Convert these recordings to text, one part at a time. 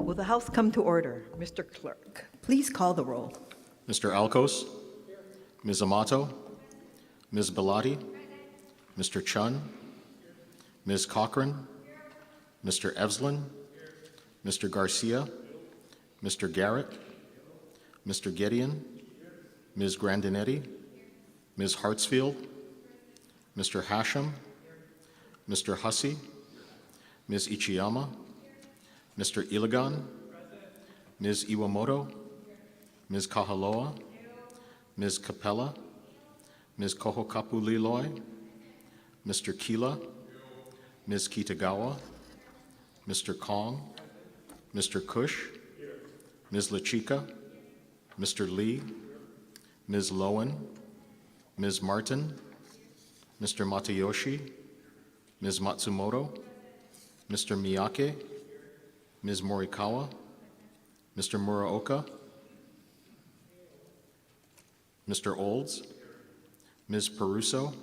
Will the House come to order? Mr. Clerk, please call the roll. Mr. Alcos, Ms. Amato, Ms. Bellotti, Mr. Chun, Ms. Cochran, Mr. Evslin, Mr. Garcia, Mr. Garrett, Mr. Gideon, Ms. Grandinetti, Ms. Hartsfield, Mr. Hashem, Mr. Hussey, Ms. Ichiyama, Mr. Iligan, Ms. Iwamoto, Ms. Kahaloa, Ms. Capella, Ms. Kohokapu Liloi, Mr. Kila, Ms. Kitagawa, Mr. Kong, Mr. Kush, Ms. Lachika, Mr. Lee, Ms. Lowen, Ms. Martin, Mr. Matayoshi, Ms. Matsumoto, Mr. Miyake, Ms. Morikawa, Mr. Muraoka, Mr. Olds, Ms. Peruso,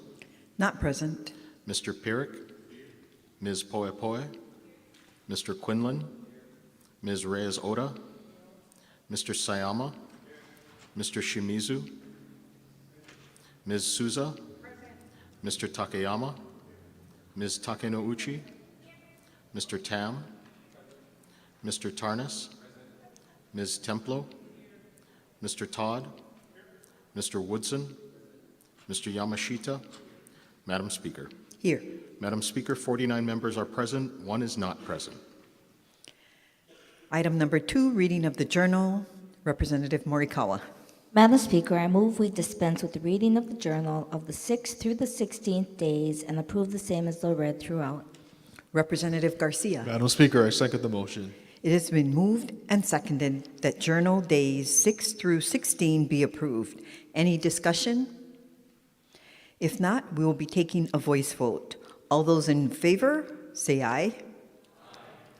Not present. Mr. Pirrick, Ms. Poepoe, Mr. Quinlan, Ms. Reyes Oda, Mr. Sayama, Mr. Shimizu, Ms. Souza, Mr. Takeyama, Ms. Takenouchi, Mr. Tam, Mr. Tarnas, Ms. Templo, Mr. Todd, Mr. Woodson, Mr. Yamashita. Madam Speaker. Here. Madam Speaker, 49 members are present, 1 is not present. Item number 2, reading of the journal. Representative Morikawa. Madam Speaker, I move we dispense with the reading of the journal of the 6th through the 16th days and approve the same as though read throughout. Representative Garcia. Madam Speaker, I second the motion. It has been moved and seconded that journal days 6 through 16 be approved. Any discussion? If not, we will be taking a voice vote. All those in favor, say aye.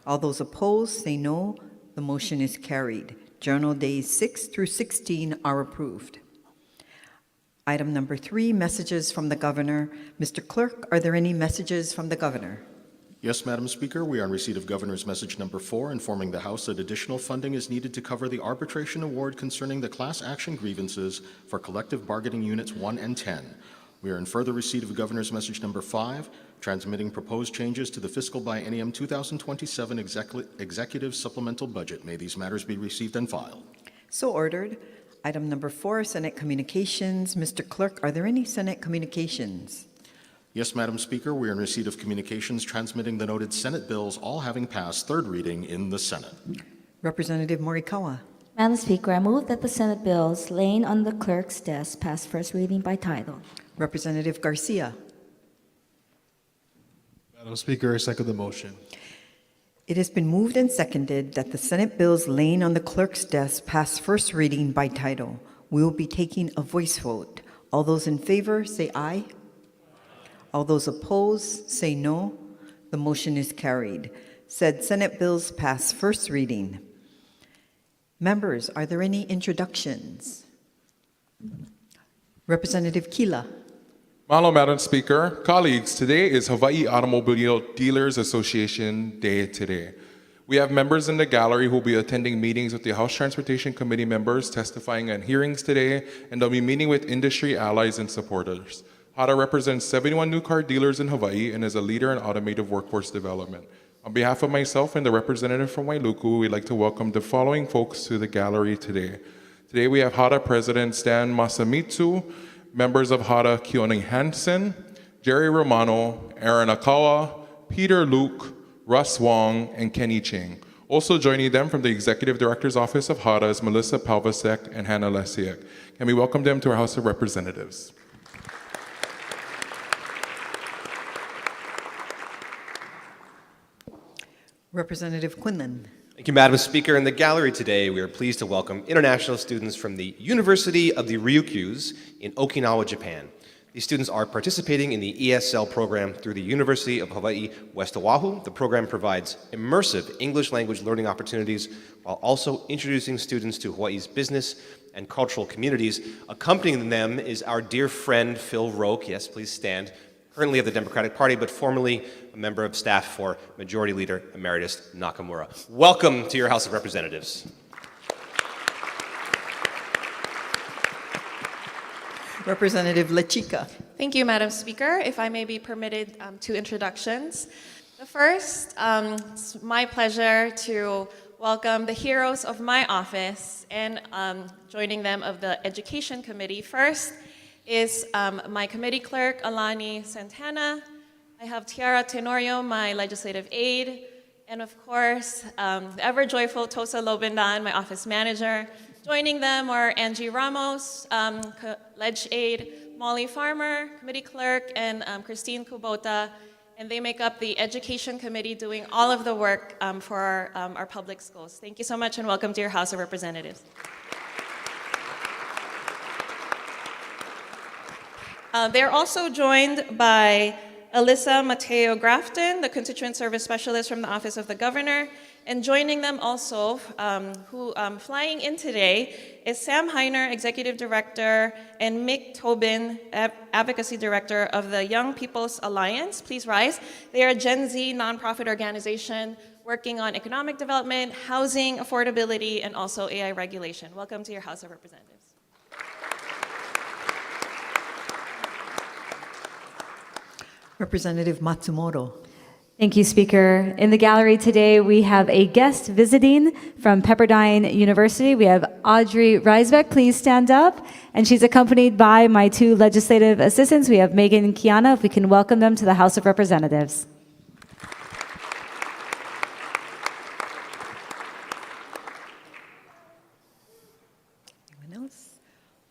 All those opposed, say no. The motion is carried. Journal days 6 through 16 are approved. Item number 3, messages from the governor. Mr. Clerk, are there any messages from the governor? Yes, Madam Speaker, we are in receipt of Governor's message number 4, informing the House that additional funding is needed to cover the arbitration award concerning the class action grievances for collective bargaining units 1 and 10. We are in further receipt of Governor's message number 5, transmitting proposed changes to the fiscal biennium 2027 executive supplemental budget. May these matters be received and filed. So ordered. Item number 4, Senate communications. Mr. Clerk, are there any Senate communications? Yes, Madam Speaker, we are in receipt of communications transmitting the noted Senate bills, all having passed third reading in the Senate. Representative Morikawa. Madam Speaker, I move that the Senate bills laying on the clerk's desk pass first reading by title. Representative Garcia. Madam Speaker, I second the motion. It has been moved and seconded that the Senate bills laying on the clerk's desk pass first reading by title. We will be taking a voice vote. All those in favor, say aye. All those opposed, say no. The motion is carried. Said Senate bills pass first reading. Members, are there any introductions? Representative Kila. Mahalo, Madam Speaker. Colleagues, today is Hawaii Automobile Dealers Association Day today. We have members in the gallery who will be attending meetings with the House Transportation Committee members, testifying at hearings today, and they'll be meeting with industry allies and supporters. HADA represents 71 new car dealers in Hawaii and is a leader in automotive workforce development. On behalf of myself and the representative from Wailuku, we'd like to welcome the following folks to the gallery today. Today we have HADA President Stan Masamitsu, members of HADA Keone Hansen, Jerry Romano, Aaron Akawa, Peter Luke, Russ Wong, and Kenny Ching. Also joining them from the Executive Director's Office of HADA is Melissa Palvasek and Hannah Lesiak. Can we welcome them to our House of Representatives? Representative Quinlan. Thank you, Madam Speaker. In the gallery today, we are pleased to welcome international students from the University of the Ryukyus in Okinawa, Japan. These students are participating in the ESL program through the University of Hawaii West Oahu. The program provides immersive English language learning opportunities while also introducing students to Hawaii's business and cultural communities. Accompanying them is our dear friend, Phil Roque. Yes, please stand. currently of the Democratic Party, but formerly a member of staff for Majority Leader Emeritus Nakamura. Welcome to your House of Representatives. Representative Lechica. Thank you, Madam Speaker. If I may be permitted, two introductions. The first, it's my pleasure to welcome the heroes of my office and joining them of the Education Committee. First is my committee clerk, Alani Santana. I have Tiara Tenorio, my legislative aide, and of course, the ever-joyful Tosa Lobindan, my office manager. Joining them are Angie Ramos, ledge aide, Molly Farmer, committee clerk, and Christine Kubota, and they make up the Education Committee doing all of the work for our public schools. Thank you so much and welcome to your House of Representatives. They're also joined by Alyssa Mateo Grafton, the Constituent Service Specialist from the Office of the Governor, and joining them also, flying in today, is Sam Heiner, Executive Director, and Mick Tobin, Advocacy Director of the Young People's Alliance. Please rise. They are a Gen Z nonprofit organization working on economic development, housing affordability, and also AI regulation. Welcome to your House of Representatives. Representative Matsumoto. Thank you, Speaker. In the gallery today, we have a guest visiting from Pepperdine University. We have Audrey Reisbeck. Please stand up. And she's accompanied by my two legislative assistants. We have Megan and Kiana. If we can welcome them to the House of Representatives. Anyone else?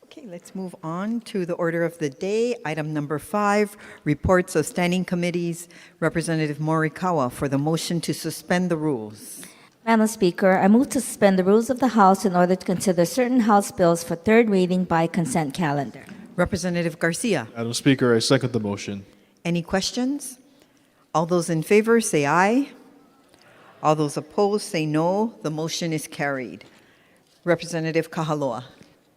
Okay, let's move on to the order of the day. Item number 5, reports of standing committees. Representative Morikawa for the motion to suspend the rules. Madam Speaker, I move to suspend the rules of the House in order to consider certain House bills for third reading by consent calendar. Representative Garcia. Madam Speaker, I second the motion. Any questions? All those in favor say aye. All those opposed say no. The motion is carried. Representative Kahaloa.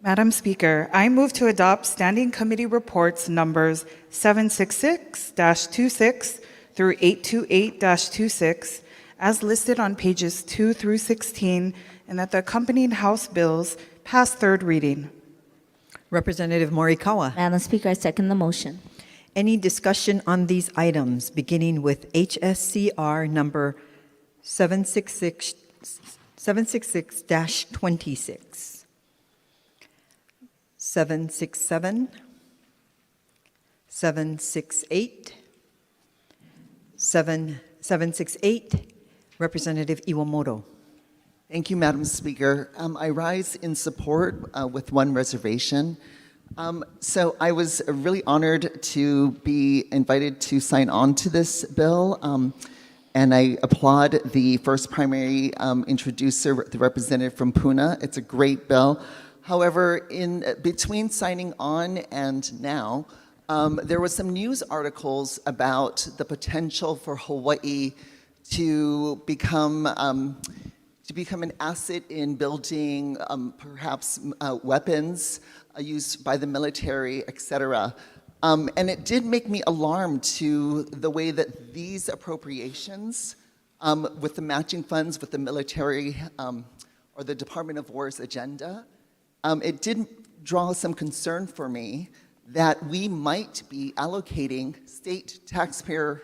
Madam Speaker, I move to adopt Standing Committee Reports numbers 766-26 through 828-26 as listed on pages 2 through 16 and that the accompanying House bills pass third reading. Representative Morikawa. Madam Speaker, I second the motion. Any discussion on these items, beginning with HSCR number 766-26, 767, 768, 768, Representative Iwamoto. Thank you, Madam Speaker. I rise in support with one reservation. So I was really honored to be invited to sign on to this bill, and I applaud the first primary introducer, the representative from Puna. It's a great bill. However, in between signing on and now, there was some news articles about the potential for Hawaii to become an asset in building perhaps weapons used by the military, et and it did make me alarmed to the way that these appropriations with the matching funds with the military or the Department of War's agenda, it did draw some concern for me that we might be allocating state taxpayer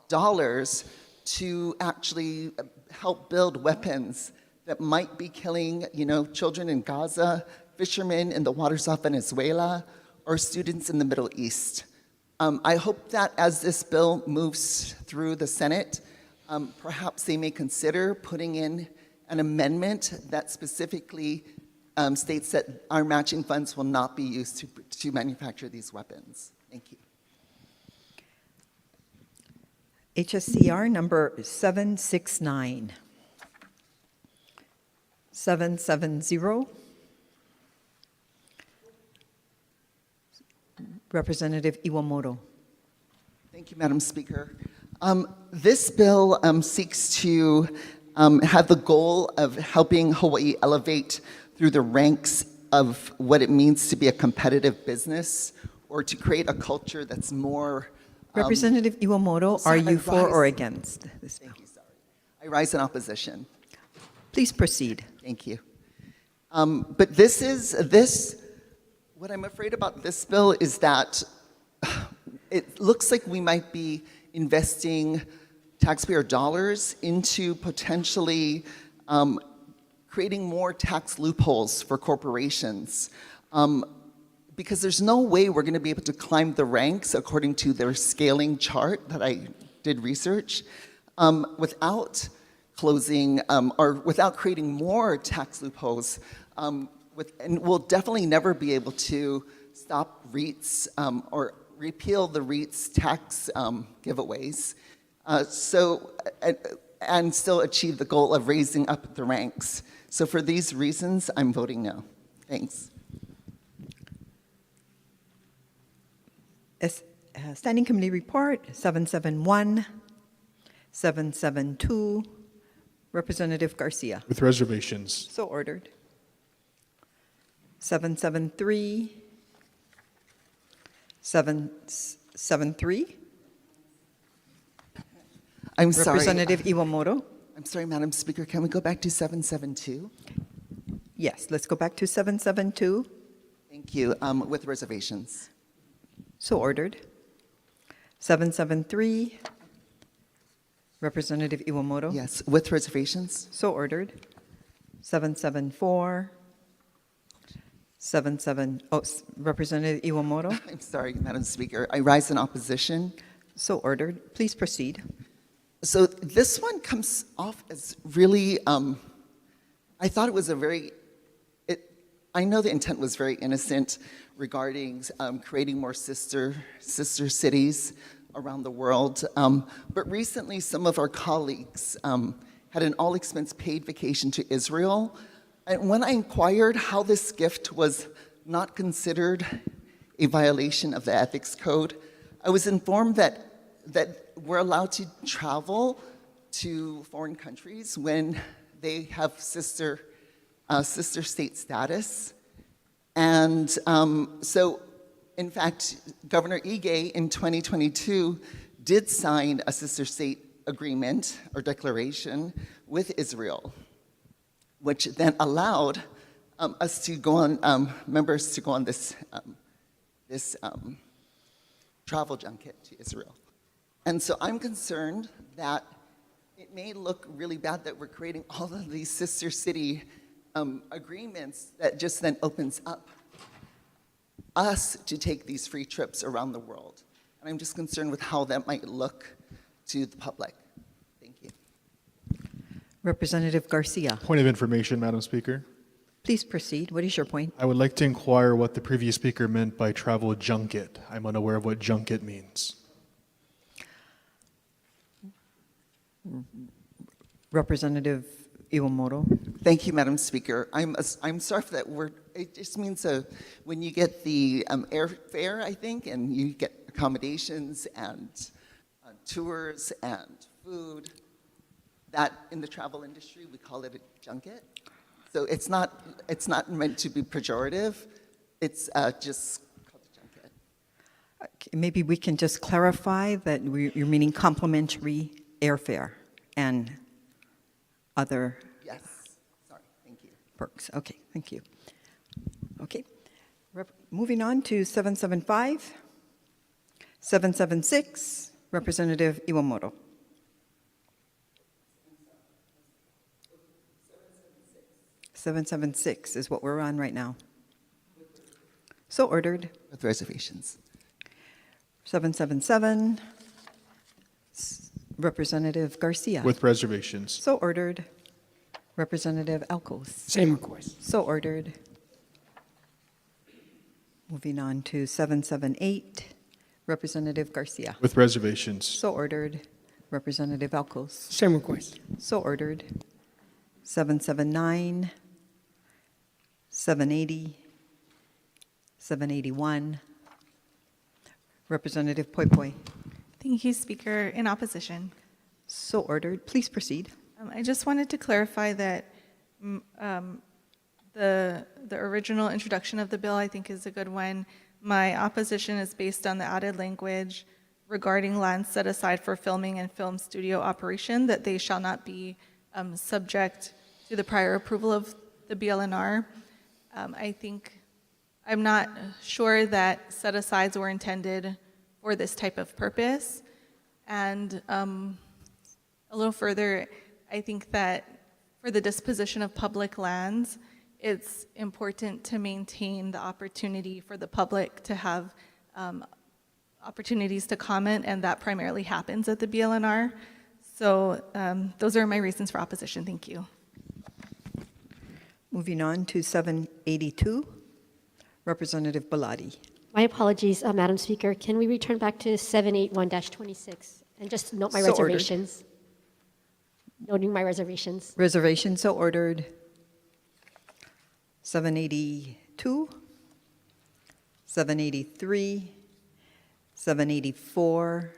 dollars to actually help build weapons that might be killing, children in Gaza, fishermen in the waters off Venezuela, or students in the Middle East. I hope that as this bill moves through the Senate, perhaps they may consider putting in an amendment that specifically states that our matching funds will not be used to manufacture these weapons. Thank you. HSCR number 769. 770. Representative Iwamoto. Thank you, Madam Speaker. This bill seeks to have the goal of helping Hawaii elevate through the ranks of what it means to be a competitive business, or to create a culture that's more Representative Iwamoto, are sorry, you for or rise. against this bill? Thank you, sorry. I rise in opposition. Please proceed. Thank you. But what I'm afraid about this bill is that it looks like we might be investing taxpayer dollars into potentially creating more tax loopholes for corporations. Because there's no way we're going to be able to climb the ranks according to their scaling chart that I did research without closing or without creating more tax loopholes. And we'll definitely never be able to stop REITs or repeal the REITs tax giveaways. And still achieve the goal of raising up the ranks. So for these reasons, I'm voting no. Thanks. Standing Committee Report 771, 772, Representative Garcia. With reservations. So ordered. 773, 773, I'm sorry. Representative Iwamoto. I'm sorry, Madam Speaker. Can we go back to 772? Yes, let's go back to 772. Thank you. With reservations. So ordered. 773, Representative Iwamoto. Yes, with reservations. So ordered. 774, Representative Iwamoto. I'm sorry, Madam Speaker. I rise in opposition. So ordered. Please proceed. So this one comes off as really, I thought it was I know the intent was very innocent regarding creating more sister cities around the world. But recently, some of our colleagues had an all-expense paid vacation to Israel. And when I inquired how this gift was not considered a violation of the ethics code, I was informed that we're allowed to travel to foreign countries when they have sister state status. And so, in fact, Governor Ige in 2022 did sign a sister state agreement or declaration with Israel, which then allowed us to go on, members to go on this travel junket to Israel. And so I'm concerned that it may look really bad that we're creating all of these sister city agreements that just then opens up us to take these free trips around the world. And I'm just concerned with how that might look to the public. Thank you. Representative Garcia. Point of information, Madam Speaker. Please proceed. What is your point? I would like to inquire what the previous speaker meant by travel junket. I'm unaware of what junket means. Representative Iwamoto. Thank you, Madam Speaker. I'm sorry for that word. It just means when you get the airfare, I think, and you get accommodations and tours and food, that in the travel industry, we call it a junket. So it's not meant to be pejorative. It's just called a junket. Okay, maybe we can just clarify that you're meaning complimentary airfare and other Yes. Sorry. Thank you. perks. Okay, thank you. Okay, moving on to 775, 776, Representative Iwamoto. 776 is what we're on right now. So ordered. With reservations. 777, Representative Garcia. With reservations. So ordered. Representative Alcos. Same request. So ordered. Moving on to 778, Representative Garcia. With reservations. So ordered. Representative Alcos. Same request. So ordered. 779, 780, 781, Representative Poi Poi. Thank you, Speaker. In opposition. So ordered. Please proceed. I just wanted to clarify that the original introduction of the bill, I think, is a good one. My opposition is based on the added language regarding lands set aside for filming and film studio operation, that they shall not be subject to the prior approval of the BLNR. I'm not sure that set-asides were intended for this type of purpose. And a little further, I think that for the disposition of public lands, it's important to maintain the opportunity for the public to have opportunities to comment, and that primarily happens at the BLNR. So those are my reasons for opposition. Thank you. Moving on to 782, Representative Bellotti. My apologies, Madam Speaker. Can we return back to 781-26 and just note my So ordered. reservations? Noting my reservations. Reservation so ordered. 782, 783, 784,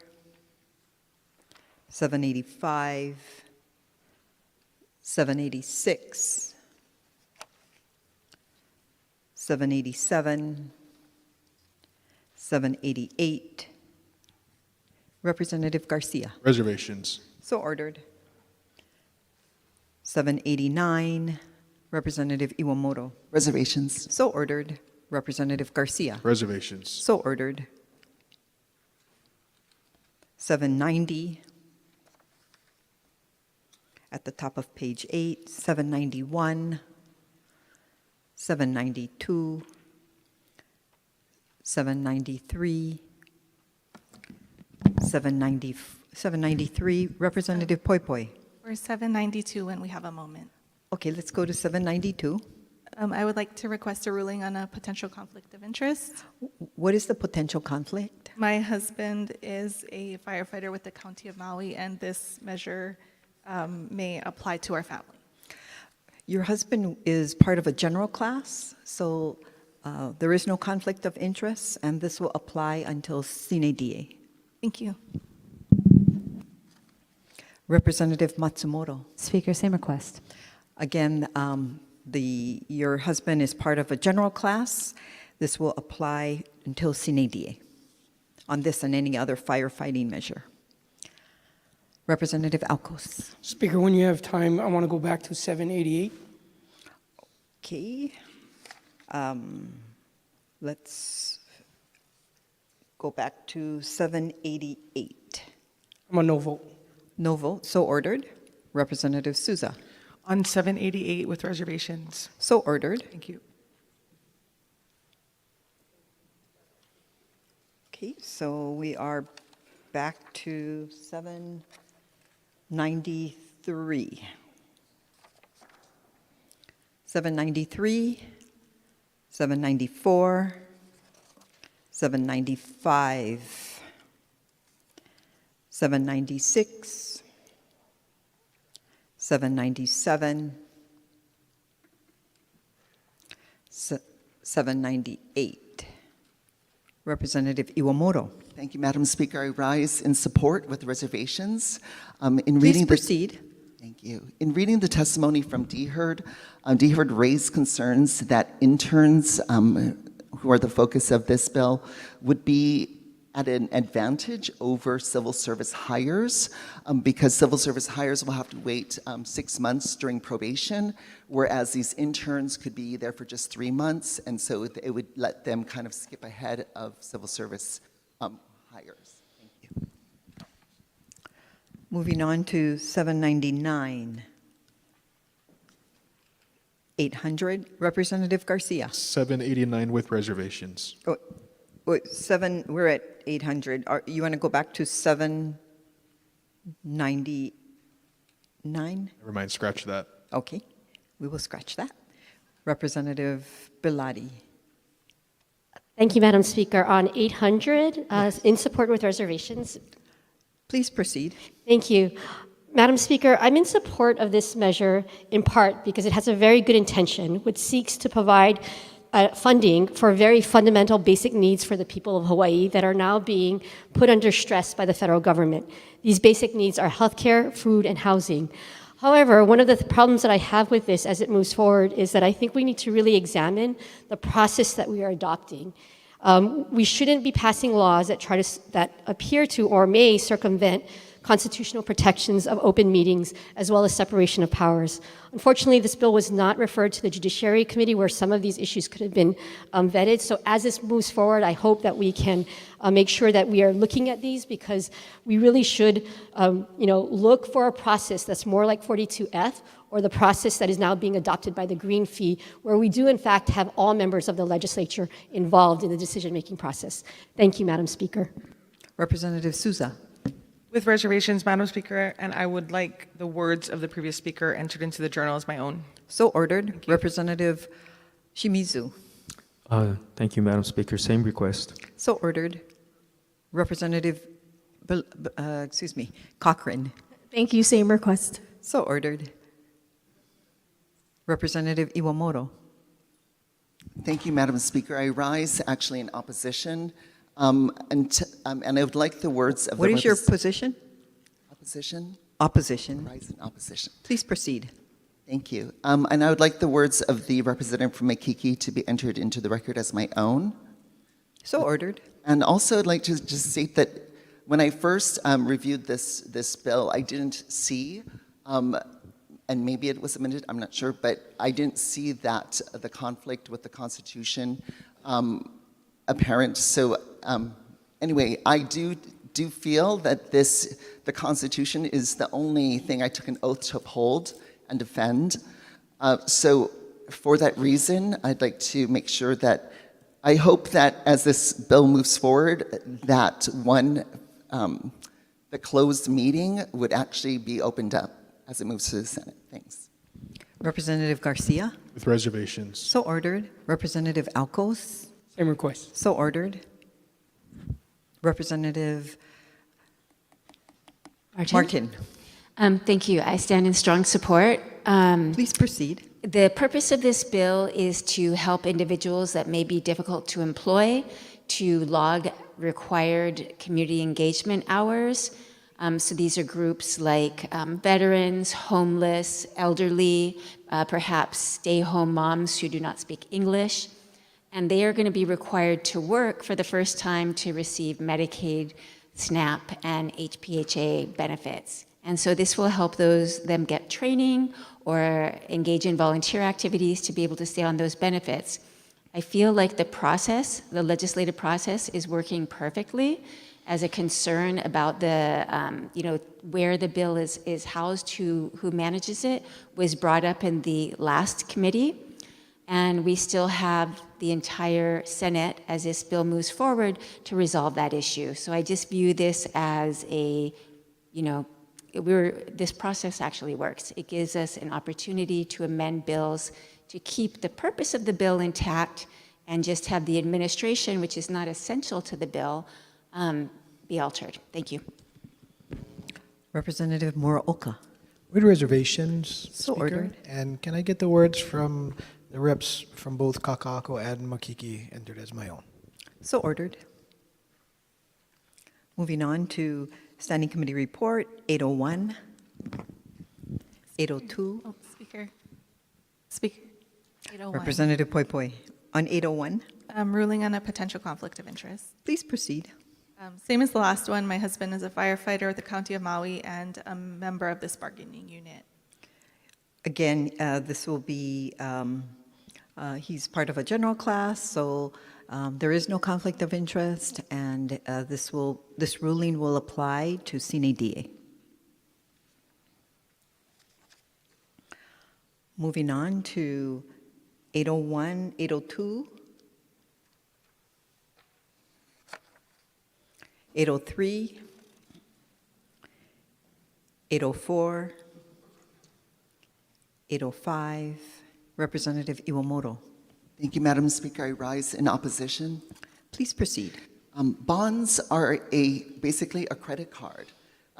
785, 786, 787, 788. Representative Garcia. Reservations. So ordered. 789, Representative Iwamoto. Reservations. So ordered. Representative Garcia. Reservations. So ordered. 790, at the top of page 8, 791, 792, 793, 793, Representative Poi Poi. Or 792 when we have a moment. Okay, let's go to 792. I would like to request a ruling on a potential conflict of interest. What is the potential conflict? My husband is a firefighter with the County of Maui, and this measure may apply to our family. Your husband is part of a general class, so there is no conflict of interest, and this will apply until sine die. Thank you. Representative Matsumoto. Speaker, same request. Again, your husband is part of a general class. This will apply until sine die on this and any other firefighting measure. Representative Alcos. Speaker, when you have time, I want to go back to 788. Okay. Let's go back to 788. I'm a no vote. No vote, so ordered. Representative Souza. On 788 with reservations. So ordered. Thank you. Okay, so we are back to 793. 793, 794, 795, 796, 797, 798. Representative Iwamoto. Thank you, Madam Speaker. I rise in support with reservations. Please proceed. Thank you. In reading the testimony from DHERD, DHERD raised concerns that interns, who are the focus of this bill, would be at an advantage over civil service hires because civil service hires will have to wait 6 months during probation, whereas these interns could be there for just 3 months, and so it would let them kind of skip ahead of civil service hires. Thank you. Moving on to 799. 800, Representative Garcia. 789 with reservations. Oh, wait, we're at 800. You want to go back to 799? Never mind, scratch that. Okay, we will scratch that. Representative Bellotti. Thank you, Madam Speaker. On 800, in support with reservations. Please proceed. Thank you. Madam Speaker, I'm in support of this measure in part because it has a very good intention, which seeks to provide funding for very fundamental basic needs for the people of Hawaii that are now being put under stress by the federal government. These basic needs are healthcare, food, and housing. However, one of the problems that I have with this as it moves forward is that I think we need to really examine the process that we are adopting. We shouldn't be passing laws that appear to or may circumvent constitutional protections of open meetings as well as separation of powers. Unfortunately, this bill was not referred to the Judiciary Committee where some of these issues could have been vetted. So as this moves forward, I hope that we can make sure that we are looking at these, because we really should look for a process that's more like 42F, or the process that is now being adopted by the Green Fee, where we do in fact have all members of the legislature involved in the decision-making process. Thank you, Madam Speaker. Representative Souza. With reservations, Madam Speaker, and I would like the words of the previous speaker entered into the journal as my own. So ordered. Representative Shimizu. Thank you, Madam Speaker. Same request. So ordered. Representative, Cochrane. Thank you. Same request. So ordered. Representative Iwamoto. Thank you, Madam Speaker. I rise actually in opposition, and I would like the words of What the is your position? Opposition? Opposition. Rise in opposition. Please proceed. Thank you. And I would like the words of the representative from Makiki to be entered into the record as my own. So ordered. And also I'd like to just state that when I first reviewed this bill, I didn't see, and maybe it was amended, I'm not sure, but I didn't see that the conflict with the Constitution apparent. So anyway, I do feel that the Constitution is the only thing I took an oath to uphold and defend. So for that reason, I'd like to make sure that I hope that as this bill moves forward, that the closed meeting would actually be opened up as it moves to the Senate. Thanks. Representative Garcia. With reservations. So ordered. Representative Alcos. Same request. So ordered. Representative Martin. Thank you. I stand in strong support. Please proceed. The purpose of this bill is to help individuals that may be difficult to employ to log required community engagement hours. So these are groups like veterans, homeless, elderly, perhaps stay-home moms who do not speak English. And they are going to be required to work for the first time to receive Medicaid, SNAP, and HPHA benefits. And so this will help them get training or engage in volunteer activities to be able to stay on those benefits. I feel like the legislative process is working perfectly. As a concern about where the bill is housed, who manages it, was brought up in the last committee. And we still have the entire Senate, as this bill moves forward, to resolve that issue. So I just view this as this process actually works. It gives us an opportunity to amend bills to keep the purpose of the bill intact and just have the administration, which is not essential to the bill, be altered. Thank you. Representative Muraoka. With reservations, So Speaker. ordered. And can I get the words from the reps from both Kakako and Makiki entered as my own? So ordered. Moving on to Standing Committee Report 801, 802. Oh, Speaker. 801. Representative Poi Poi. On 801, Ruling on a potential conflict of interest. please proceed. Same as the last one, my husband is a firefighter with the County of Maui and a member of this bargaining unit. Again, this will be, he's part of a general class, so there is no conflict of interest, and this ruling will apply to sine die. Moving on to 801, 802, 803, 804, 805, Representative Iwamoto. Thank you, Madam Speaker. I rise in opposition. Please proceed. Bonds are basically a credit card.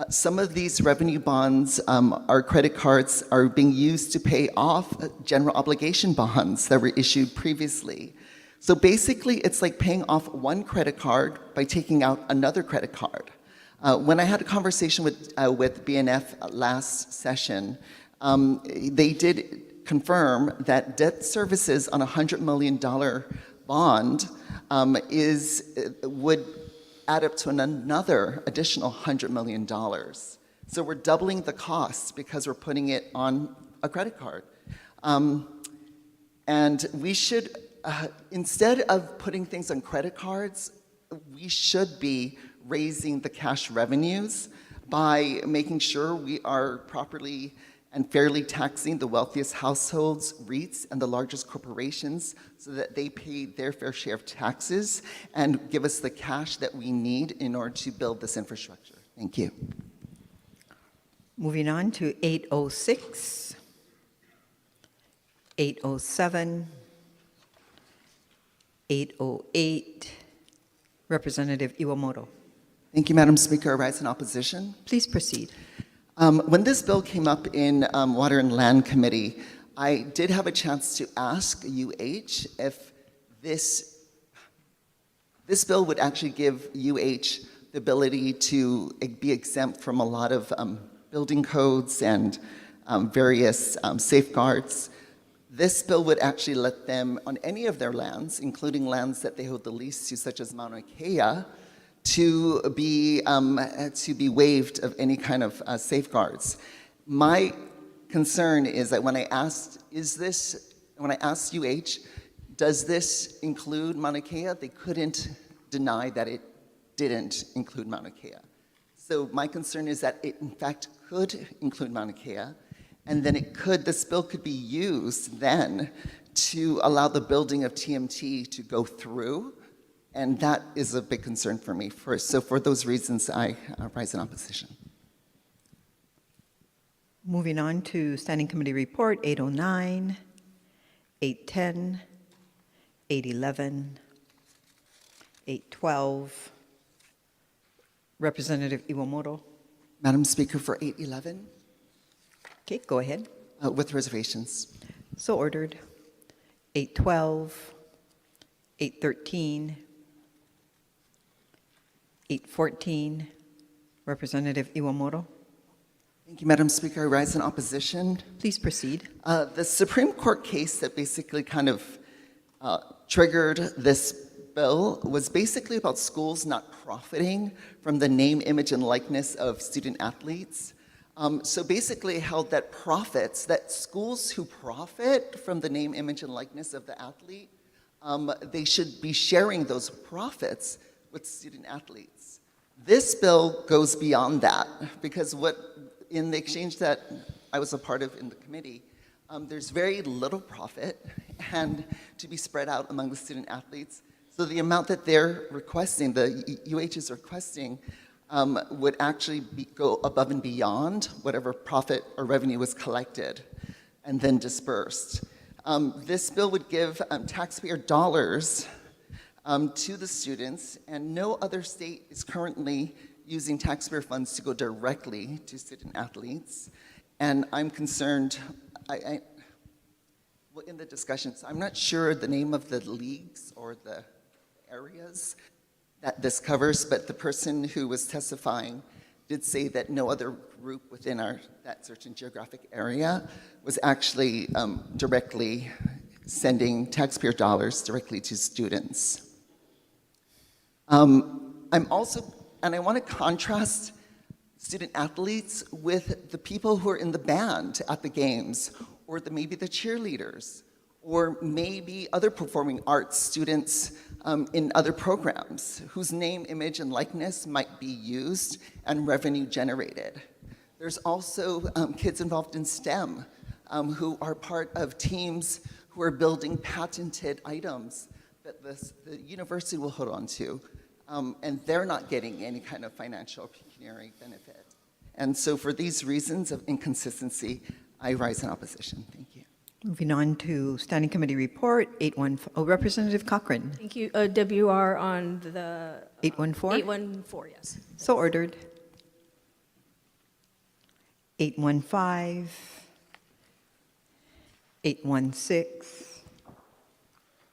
Some of these revenue bonds, our credit cards, are being used to pay off general obligation bonds that were issued previously. So basically, it's like paying off one credit card by taking out another credit card. When I had a conversation with BNF last session, they did confirm that debt services on a $100 million bond would add up to another additional $100 million. So we're doubling the costs because we're putting it on a credit card. And we should, instead of putting things on credit cards, we should be raising the cash revenues by making sure we are properly and fairly taxing the wealthiest households, REITs, and the largest corporations so that they pay their fair share of taxes and give us the cash that we need in order to build this infrastructure. Thank you. Moving on to 806, 807, 808. Representative Iwamoto. Thank you, Madam Speaker. I rise in opposition. Please proceed. When this bill came up in Water and Land Committee, I did have a chance to ask UH if this bill would actually give UH the ability to be exempt from a lot of building codes and various safeguards. This bill would actually let them, on any of their lands, including lands that they hold the lease to, such as Mauna Kea, to be waived of any kind of safeguards. My concern is that when I asked UH, does this include Mauna Kea, they couldn't deny that it didn't include Mauna Kea. So my concern is that it in fact could include Mauna Kea, and then this bill could be used then to allow the building of TMT to go through, and that is a big concern for me. So for those reasons, I rise in opposition. Moving on to Standing Committee Report 809, 810, 811, 812. Representative Iwamoto. Madam Speaker, for 811. Okay, go ahead. With reservations. So ordered. 812, 813, 814. Representative Iwamoto. Thank you, Madam Speaker. I rise in opposition. Please proceed. The Supreme Court case that basically kind of triggered this bill was basically about schools not profiting from the name, image, and likeness of student athletes. So basically held that schools who profit from the name, image, and likeness of the athlete, they should be sharing those profits with student athletes. This bill goes beyond that, because in the exchange that I was a part of in the committee, there's very little profit and to be spread out among the student athletes. So the amount that they're requesting, the UH is requesting, would actually go above and beyond whatever profit or revenue was collected and then dispersed. This bill would give taxpayer dollars to the students, and no other state is currently using taxpayer funds to go directly to student athletes. And I'm concerned, in the discussions, I'm not sure the name of the leagues or the areas that this covers, but the person who was testifying did say that no other group within that certain geographic area was actually directly sending taxpayer dollars directly to students. I want to contrast student athletes with the people who are in the band at the games, or maybe the cheerleaders, or maybe other performing arts students in other programs whose name, image, and likeness might be used and revenue generated. There's also kids involved in STEM who are part of teams who are building patented items that the university will hold on to, and they're not getting any kind of financial or pecuniary benefit. And so for these reasons of inconsistency, I rise in opposition. Thank you. Moving on to Standing Committee Report 814. Representative Cochran. Thank you. WR on the 814? 814, yes. So ordered. 815, 816.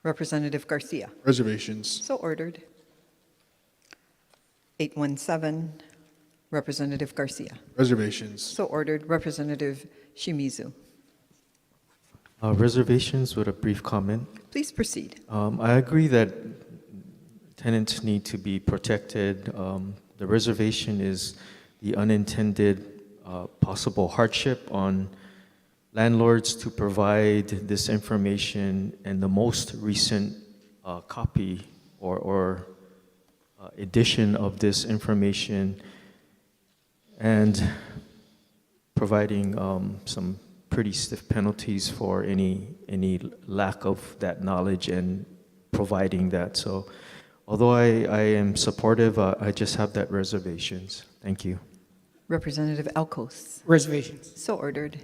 Representative Garcia. Reservations. So ordered. 817. Representative Garcia. Reservations. So ordered. Representative Shimizu. Reservations with a brief comment. Please proceed. I agree that tenants need to be protected. The reservation is the unintended possible hardship on landlords to provide this information and the most recent copy or edition of this information, and providing some pretty stiff penalties for any lack of that knowledge and providing that. So although I am supportive, I just have that reservations. Thank you. Representative Alcos. Reservations. So ordered.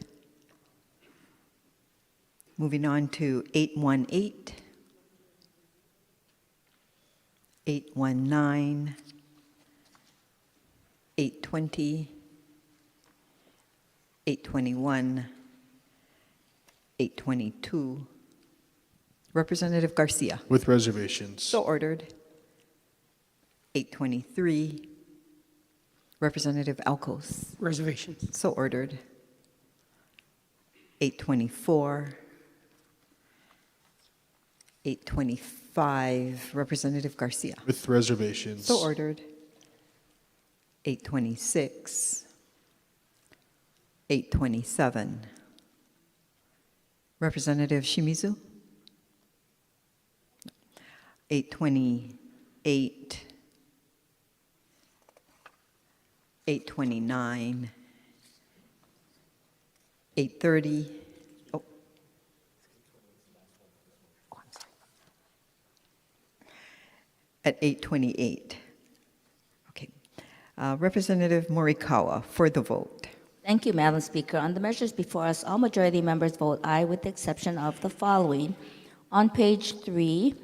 Moving on to 818, 819, 820, 821, 822. Representative Garcia. With reservations. So ordered. 823. Representative Alcos. Reservations. So ordered. 824. 825. Representative Garcia. With reservations. So ordered. 826. 827. Representative Shimizu. 828. 829. 830. Oh. At 828. Okay. Representative Morikawa for the vote. Thank you, Madam Speaker. On the measures before us, all majority members vote aye with the exception of the following. On page 3,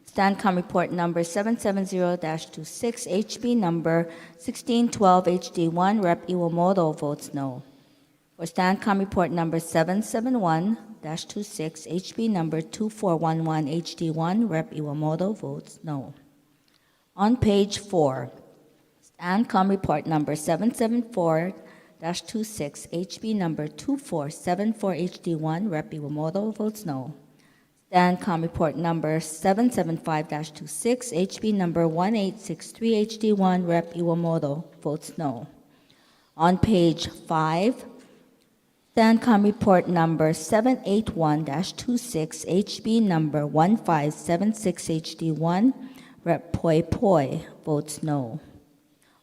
STANCOM report number 770-26, HB number 1612 HD1, Rep. Iwamoto votes no. For STANCOM report number 771-26, HB number 2411 HD1, Rep. Iwamoto votes no. On page 4, STANCOM report number 774-26, HB number 2474 HD1, Rep. Iwamoto votes no. STANCOM report number 775-26, HB number 1863 HD1, Rep. Iwamoto votes no. On page 5, STANCOM report number 781-26, HB number 1576 HD1, Rep. Poi Poi votes no.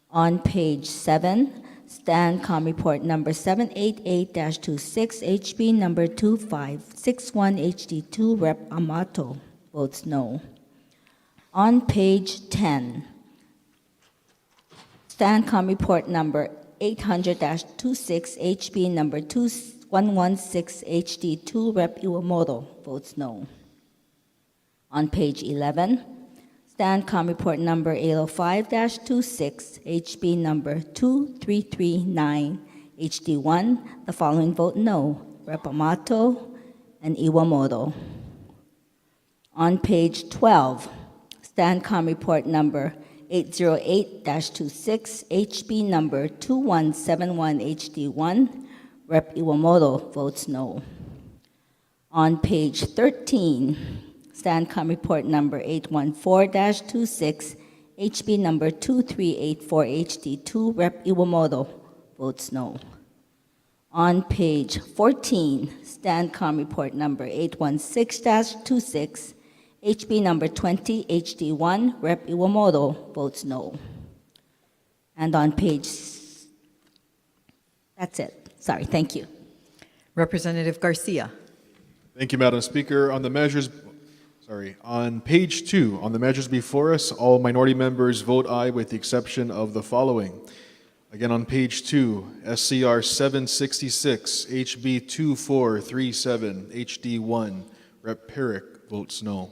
On page 7, STANCOM report number 788-26, HB number 2561 HD2, Rep. Amato votes no. On page 10, STANCOM report number 800-26, HB number 2116 HD2, Rep. Iwamoto votes no. On page 11, STANCOM report number 805-26, HB number 2339 HD1, the following vote no, Rep. Amato and Iwamoto. On page 12, STANCOM report number 808-26, HB number 2171 HD1, Rep. Iwamoto votes no. On page 13, STANCOM report number 814-26, HB number 2384 HD2, Rep. Iwamoto votes no. On page 14, STANCOM report number 816-26, HB number 20 HD1, Rep. Iwamoto votes no. And on page, that's it. Sorry, thank you. Representative Garcia. Thank you, Madam Speaker. On page 2, on the measures before us, all minority members vote aye with the exception of the following. Again, on page 2, SCR 766, HB 2437, HD1, Rep. Perrick votes no.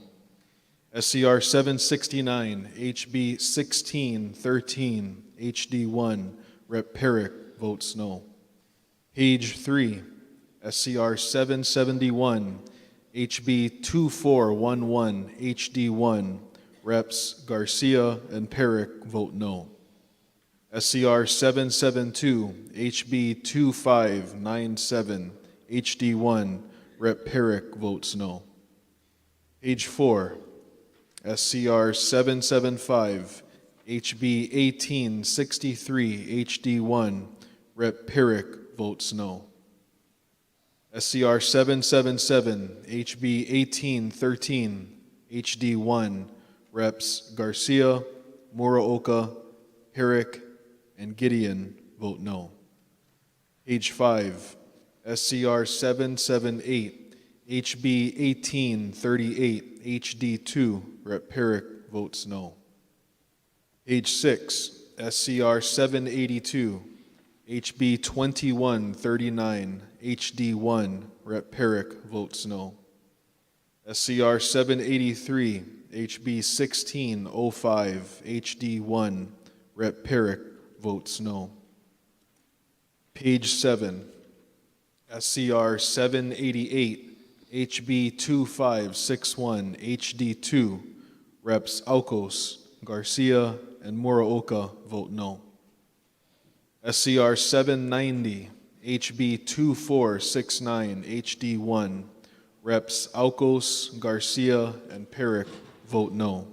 SCR 769, HB 1613, HD1, Rep. Perrick votes no. Page 3, SCR 771, HB 2411, HD1, Reps. Garcia and Perrick vote no. SCR 772, HB 2597, HD1, Rep. Perrick votes no. Page 4, SCR 775, HB 1863, HD1, Rep. Perrick votes no. SCR 777, HB 1813, HD1, Reps. Garcia, Muraoka, Perrick, and Gideon vote no. Page 5, SCR 778, HB 1838, HD2, Rep. Perrick votes no. Page 6, SCR 782, HB 2139, HD1, Rep. Perrick votes no. SCR 783, HB 1605, HD1, Rep. Perrick votes no. Page 7, SCR 788, HB 2561, HD2, Reps. Aucos, Garcia, and Muraoka vote no. SCR 790, HB 2469, HD1, Reps. Aucos, Garcia, and Perrick vote no.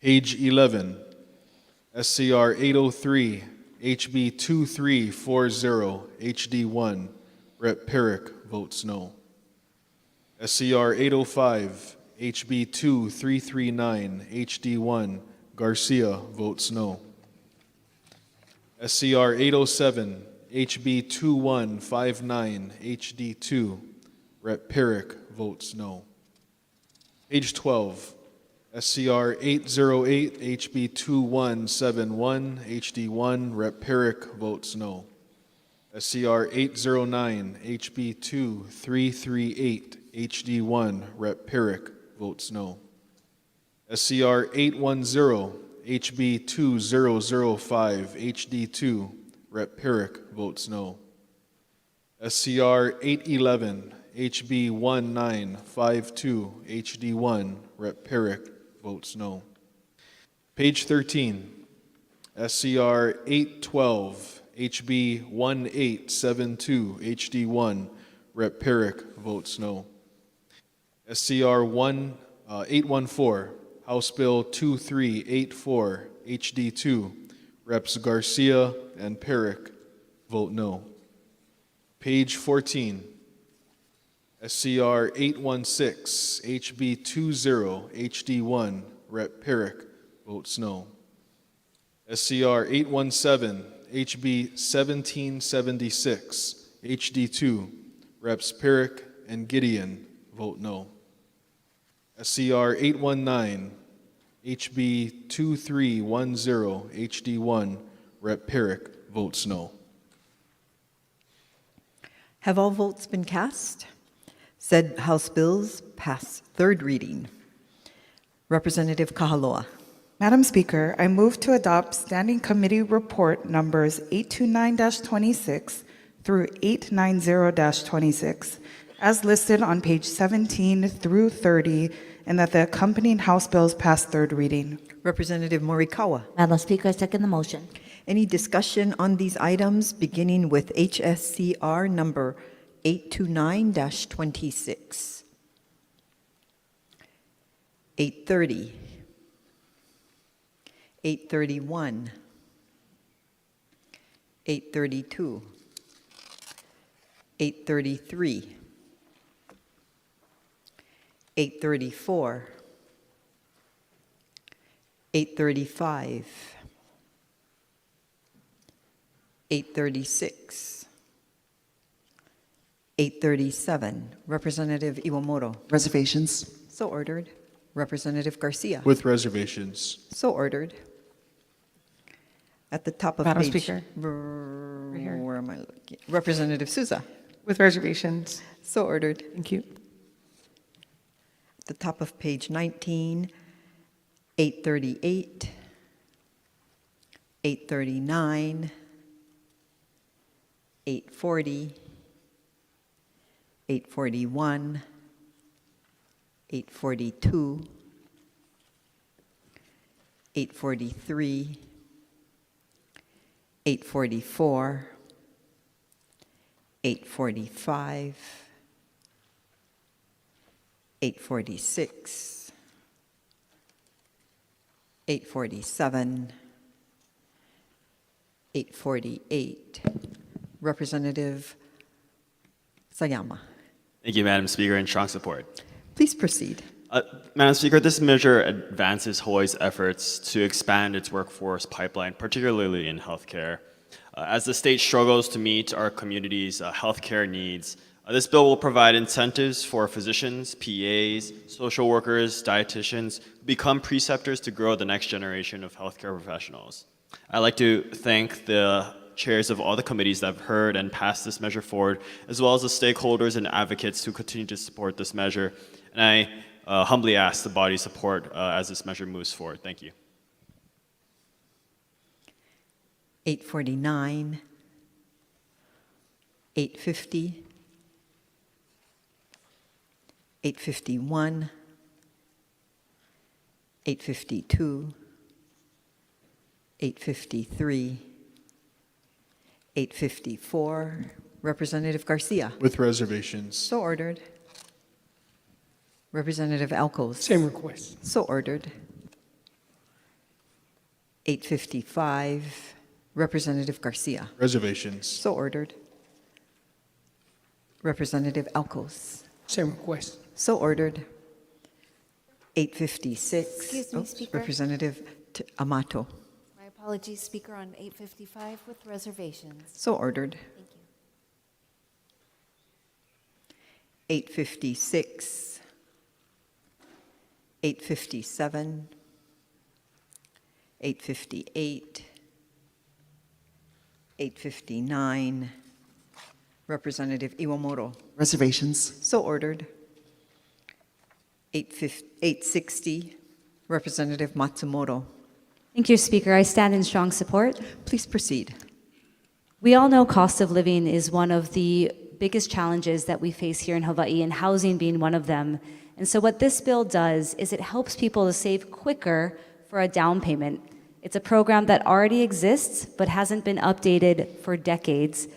Page 11, SCR 803, HB 2340, HD1, Rep. Perrick votes no. SCR 805, HB 2339, HD1, Garcia votes no. SCR 807, HB 2159, HD2, Rep. Perrick votes no. Page 12, SCR 808, HB 2171, HD1, Rep. Perrick votes no. SCR 809, HB 2338, HD1, Rep. Perrick votes no. SCR 810, HB 2005, HD2, Rep. Perrick votes no. SCR 811, HB 1952, HD1, Rep. Perrick votes no. Page 13, SCR 812, HB 1872, HD1, Rep. Perrick votes no. SCR 814, House Bill 2384, HD2, Reps. Garcia and Perrick vote no. Page 14, SCR 816, HB 20, HD1, Rep. Perrick votes no. SCR 817, HB 1776, HD2, Reps. Perrick and Gideon vote no. SCR 819, HB 2310, HD1, Rep. Perrick votes no. Have all votes been cast? Said House bills pass third reading. Representative Kahaloa. Madam Speaker, I move to adopt Standing Committee Report numbers 829-26 through 890-26 as listed on page 17 through 30, and that the accompanying House bills pass third reading. Representative Morikawa. Madam Speaker, I second the motion. Any discussion on these items, beginning with HSCR number 829-26? 830. 831. 832. 833. 834. 835. 836. 837. Representative Iwamuro. Reservations. So ordered. Representative Garcia. With reservations. So ordered. At the top of Madam page. Speaker. Where am I looking? Representative Souza. With reservations. So ordered. Thank you. At the top of page 19, 838, 839, 840, 841, 842, 843, 844, 845, 846, 847, 848. Representative Sayama. Thank you, Madam Speaker, and strong support. Please proceed. Madam Speaker, this measure advances Hawaii's efforts to expand its workforce pipeline, particularly in healthcare. As the state struggles to meet our community's healthcare needs, this bill will provide incentives for physicians, PAs, social workers, dietitians, who become preceptors to grow the next generation of healthcare professionals. I'd like to thank the chairs of all the committees that have heard and passed this measure forward, as well as the stakeholders and advocates who continue to support this measure. And I humbly ask the body's support as this measure moves forward. Thank you. 849, 850, 851, 852, 853, 854. Representative Garcia. With reservations. So ordered. Representative Alcos. Same request. So ordered. 855. Representative Garcia. Reservations. So ordered. Representative Alcos. Same request. So ordered. 856. Excuse me, Speaker. Representative Amato. My apologies, Speaker, on 855 with reservations. So ordered. Thank you. 856. 857. 858. 859. Representative Iwamoto. Reservations. So ordered. 860. Representative Matsumoto. Thank you, Speaker. I stand in strong support. Please proceed. We all know cost of living is one of the biggest challenges that we face here in Hawaii, and housing being one of them. And so what this bill does is it helps people to save quicker for a down payment. It's a program that already exists but hasn't been updated for decades.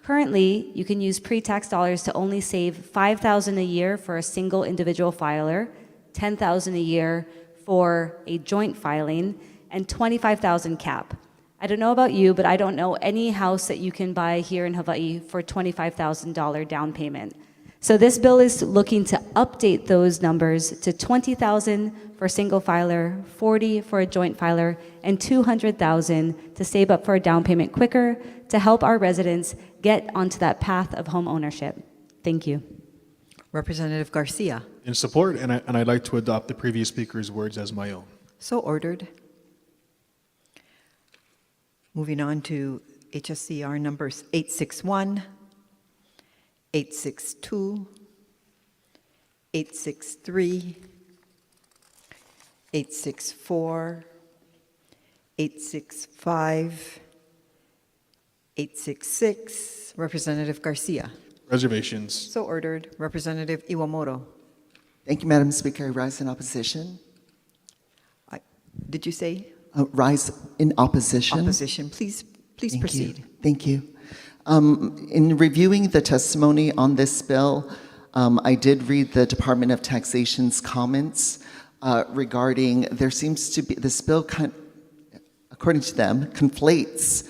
Currently, you can use pre-tax dollars to only save $5,000 a year for a single individual filer, $10,000 a year for a joint filing, and $25,000 cap. I don't know about you, but I don't know any house that you can buy here in Hawaii for $25,000 down payment. So this bill is looking to update those numbers to $20,000 for a single filer, $40,000 for a joint filer, and $200,000 to save up for a down payment quicker to help our residents get onto that path of home ownership. Thank you. Representative Garcia. In support, and I'd like to adopt the previous speaker's words as my own. So ordered. Moving on to HSCR numbers 861, 862, 863, 864, 865, 866. Representative Garcia. Reservations. So ordered. Representative Iwamoto. Thank you, Madam Speaker. I rise in opposition. Did you say? Rise in opposition. Opposition. Please Thank proceed. You. Thank you. In reviewing the testimony on this bill, I did read the Department of Taxation's comments regarding there seems to be, this bill, according to them, conflates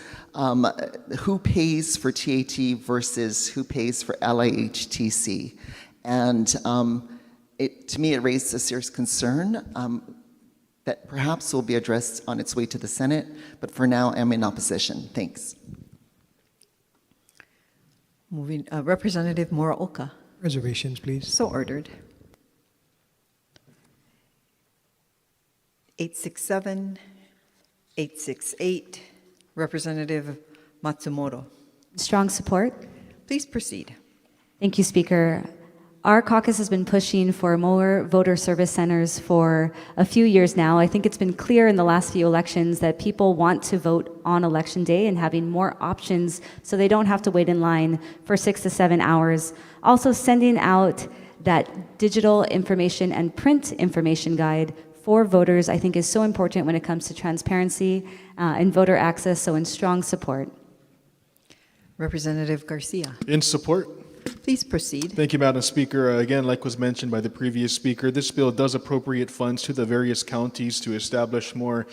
who pays for TAT versus who pays for LIHTC. And to me, it raised a serious concern that perhaps will be addressed on its way to the Senate, but for now, I'm in opposition. Thanks. Moving, Representative Muraoka. Reservations, please. So ordered. 867, 868. Representative Matsumoto. Strong support. Please proceed. Thank you, Speaker. Our caucus has been pushing for more voter service centers for a few years now. I think it's been clear in the last few elections that people want to vote on election day and having more options so they don't have to wait in line for 6 to 7 hours. Also, sending out that digital information and print information guide for voters, I think, is so important when it comes to transparency and voter access, so in strong support. Representative Garcia. In support. Please proceed. Thank you, Madam Speaker. Again, like was mentioned by the previous speaker, this bill does appropriate funds to the various counties to establish more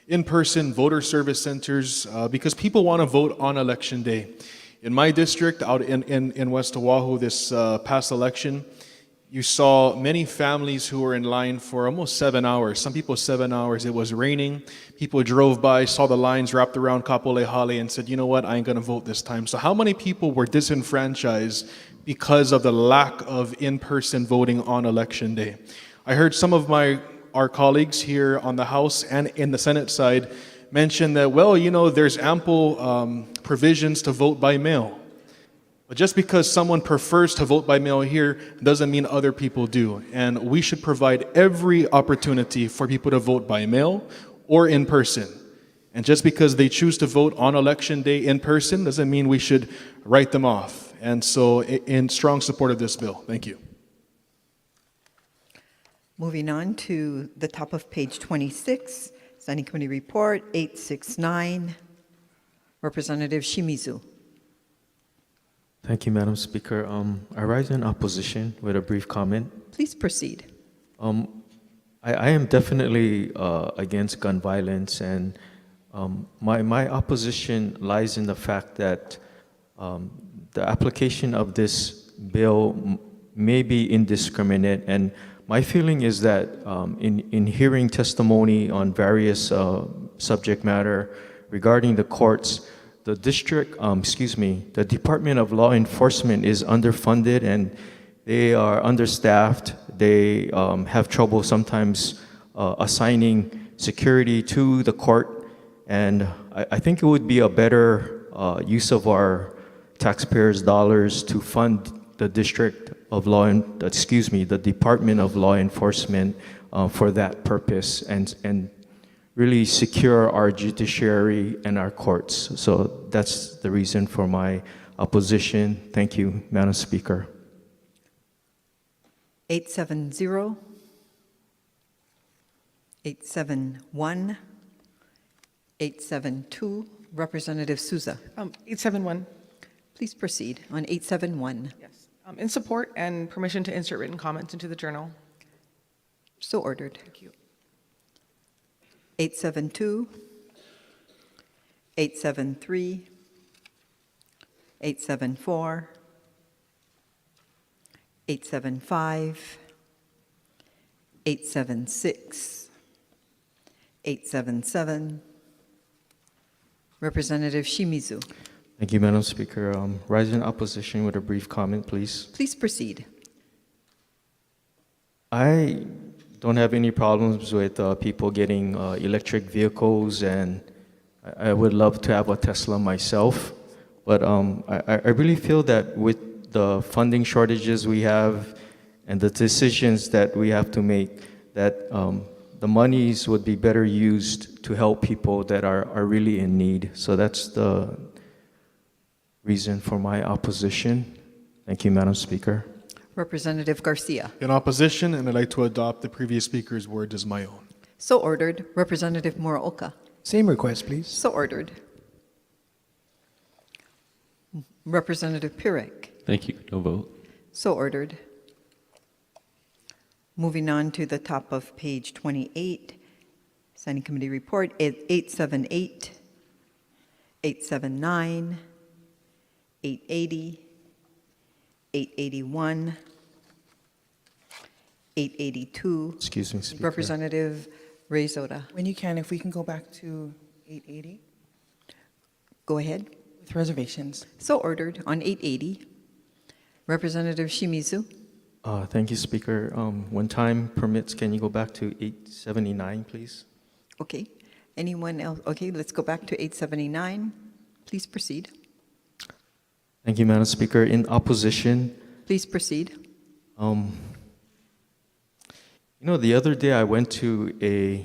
in-person voter service centers because people want to vote on election day. In my district, out in West Oahu, this past election, you saw many families who were in line for almost 7 hours. Some people 7 hours. It was raining. People drove by, saw the lines wrapped around Kapolei Hale and said, you know what, I ain't going to vote this time. So how many people were disenfranchised because of the lack of in-person voting on election day? I heard some of our colleagues here on the House and in the Senate side mention that, well, you know, there's ample provisions to vote by mail. But just because someone prefers to vote by mail here doesn't mean other people do. And we should provide every opportunity for people to vote by mail or in person. And just because they choose to vote on election day in person doesn't mean we should write them off. And so in strong support of this bill. Thank you. Moving on to the top of page 26, Standing Committee Report 869, Representative Shimizu. Thank you, Madam Speaker. I rise in opposition with a brief comment. Please proceed. I am definitely against gun violence, and my opposition lies in the fact that the application of this bill may be indiscriminate. And my feeling is that in hearing testimony on various subject matter regarding the courts, the the Department of Law Enforcement is underfunded and they are understaffed. They have trouble sometimes assigning security to the court. And I think it would be a better use of our taxpayers' dollars to fund the the Department of Law Enforcement for that purpose and really secure our judiciary and our courts. So that's the reason for my opposition. Thank you, Madam Speaker. 870, 871, 872, Representative Souza. 871. Please proceed on 871. Yes. In support and permission to insert written comments into the journal. So ordered. Thank you. 872, 873, 874, 875, 876, 877, Representative Shimizu. Thank you, Madam Speaker. Rise in opposition with a brief comment, please. Please proceed. I don't have any problems with people getting electric vehicles, and I would love to have a Tesla myself. But I really feel that with the funding shortages we have and the decisions that we have to make, that the monies would be better used to help people that are really in need. So that's the reason for my opposition. Thank you, Madam Speaker. Representative Garcia. In opposition, and I'd like to adopt the previous speaker's words as my own. So ordered. Representative Muraoka. Same request, please. So ordered. Representative Pirek. Thank you. No vote. So ordered. Moving on to the top of page 28, Standing Committee Report 878, 879, 880, 881, 882. Excuse me, Speaker. Representative Reyes-Ota. When you can, if we can go back to 880. Go ahead. With reservations. So ordered on 880. Representative Shimizu. Thank you, Speaker. When time permits, can you go back to 879, please? Okay. Anyone else? Okay, let's go back to 879. Please proceed. Thank you, Madam Speaker. In opposition. Please proceed. You know, the other day I went to a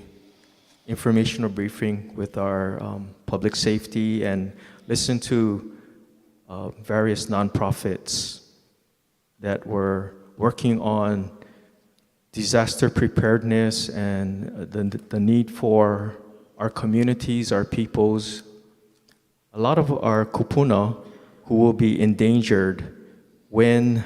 informational briefing with our public safety and listened to various nonprofits that were working on disaster preparedness and the need for our communities, our peoples. A lot of our kupuna who will be endangered when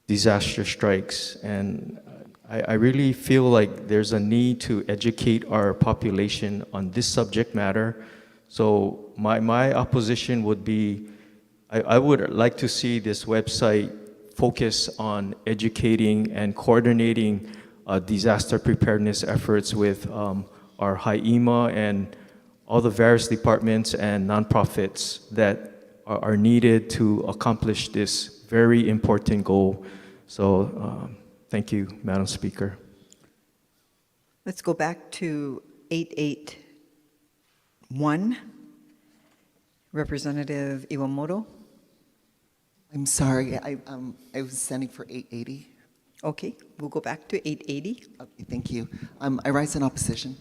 disaster strikes. And I really feel like there's a need to educate our population on this subject matter. So my opposition would be, I would like to see this website focus on educating and coordinating disaster preparedness efforts with our HIEMA and all the various departments and nonprofits that are needed to accomplish this very important goal. So thank you, Madam Speaker. Let's go back to 881. Representative Iwamoto. I'm sorry, I was standing for 880. Okay, we'll go back to 880. Okay, thank you. I rise in opposition.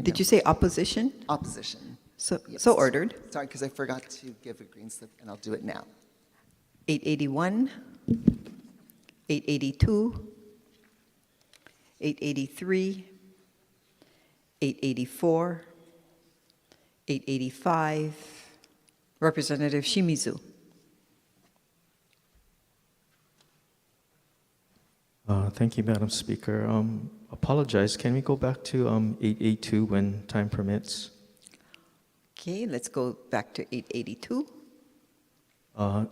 Did you say opposition? Opposition. So, Yes. so ordered. Sorry, because I forgot to give a green slip, and I'll do it now. 881, 882, 883, 884, 885. Representative Shimizu. Thank you, Madam Speaker. Apologize, can we go back to 882 when time permits? Okay, let's go back to 882.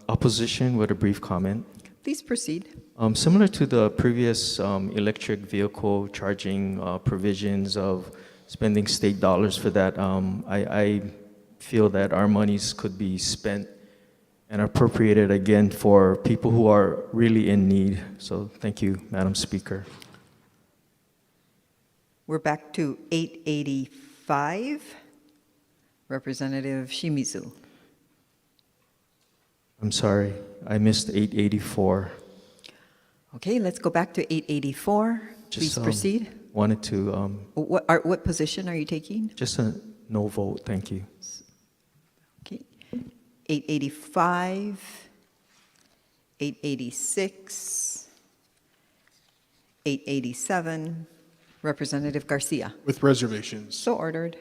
Opposition with a brief comment. Please proceed. Similar to the previous electric vehicle charging provisions of spending state dollars for that, I feel that our monies could be spent and appropriated again for people who are really in need. So thank you, Madam Speaker. We're back to 885. Representative Shimizu. I'm sorry, I missed 884. Okay, let's go back to 884. Please proceed. Wanted to, What position are you taking? just a no vote, thank you. Okay. 885, 886, 887. Representative Garcia. With reservations. So ordered.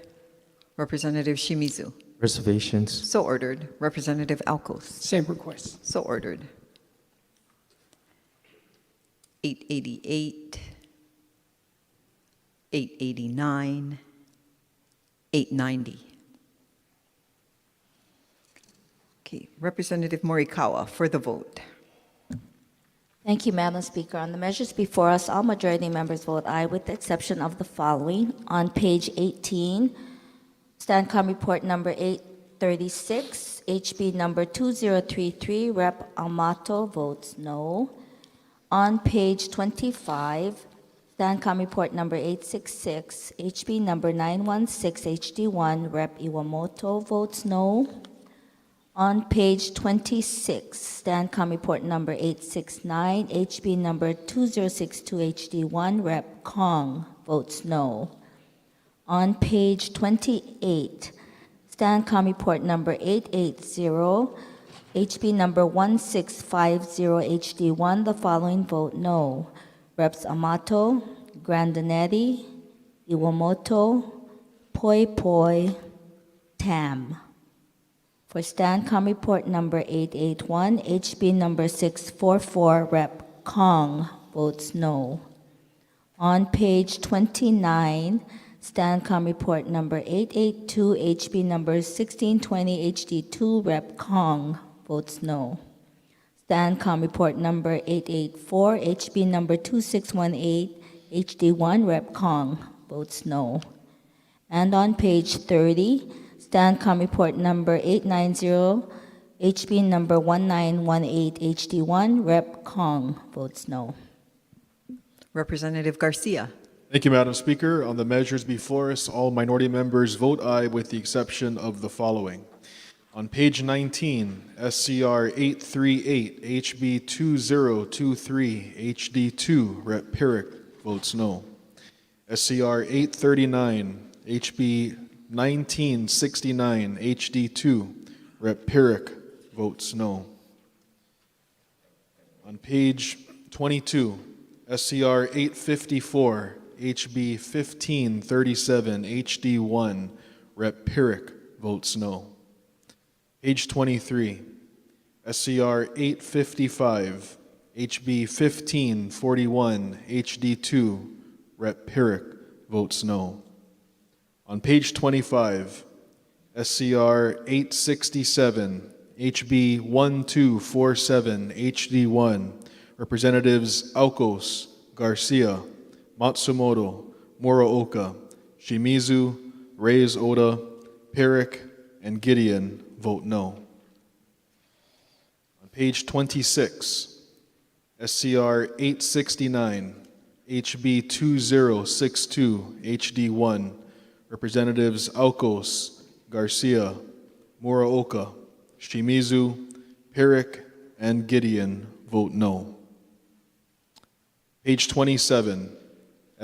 Representative Shimizu. Reservations. So ordered. Representative Alcos. Same request. So ordered. 888, 889, 890. Okay, Representative Morikawa for the vote. Thank you, Madam Speaker. On the measures before us, all majority members vote aye with the exception of the following. On page 18, Stancom Report number 836, HB number 2033, Rep. Amato votes no. On page 25, Stancom Report number 866, HB number 916, HD1, Rep. Iwamoto votes no. On page 26, Stancom Report number 869, HB number 2062, HD1, Rep. Kong votes no. On page 28, Stancom Report number 880, HB number 1650, HD1, the following vote no. Reps Amato, Grandinetti, Iwamoto, Poi Poi, Tam. For Stancom Report number 881, HB number 644, Rep. Kong votes no. On page 29, Stancom Report number 882, HB number 1620, HD2, Rep. Kong votes no. Stancom Report number 884, HB number 2618, HD1, Rep. Kong votes no. And on page 30, Stancom Report number 890, HB number 1918, HD1, Rep. Kong votes no. Representative Garcia. Thank you, Madam Speaker. On the measures before us, all minority members vote aye with the exception of the following. On page 19, SCR 838, HB 2023, HD2, Rep. Pirrick votes no. SCR 839, HB 1969, HD2, Rep. Pirrick votes no. On page 22, SCR 854, HB 1537, HD1, Rep. Pirrick votes no. Page 23, SCR 855, HB 1541, HD2, Rep. Pirrick votes no. On page 25, SCR 867, HB 1247, HD1, Representatives Alcos, Garcia, Matsumoto, Muraoka, Shimizu, Reyes Oda, Pirrick, and Gideon vote no. On page 26, SCR 869, HB 2062, HD1, Representatives Alcos, Garcia, Muraoka, Shimizu, Pirrick, and Gideon vote no. Page 27,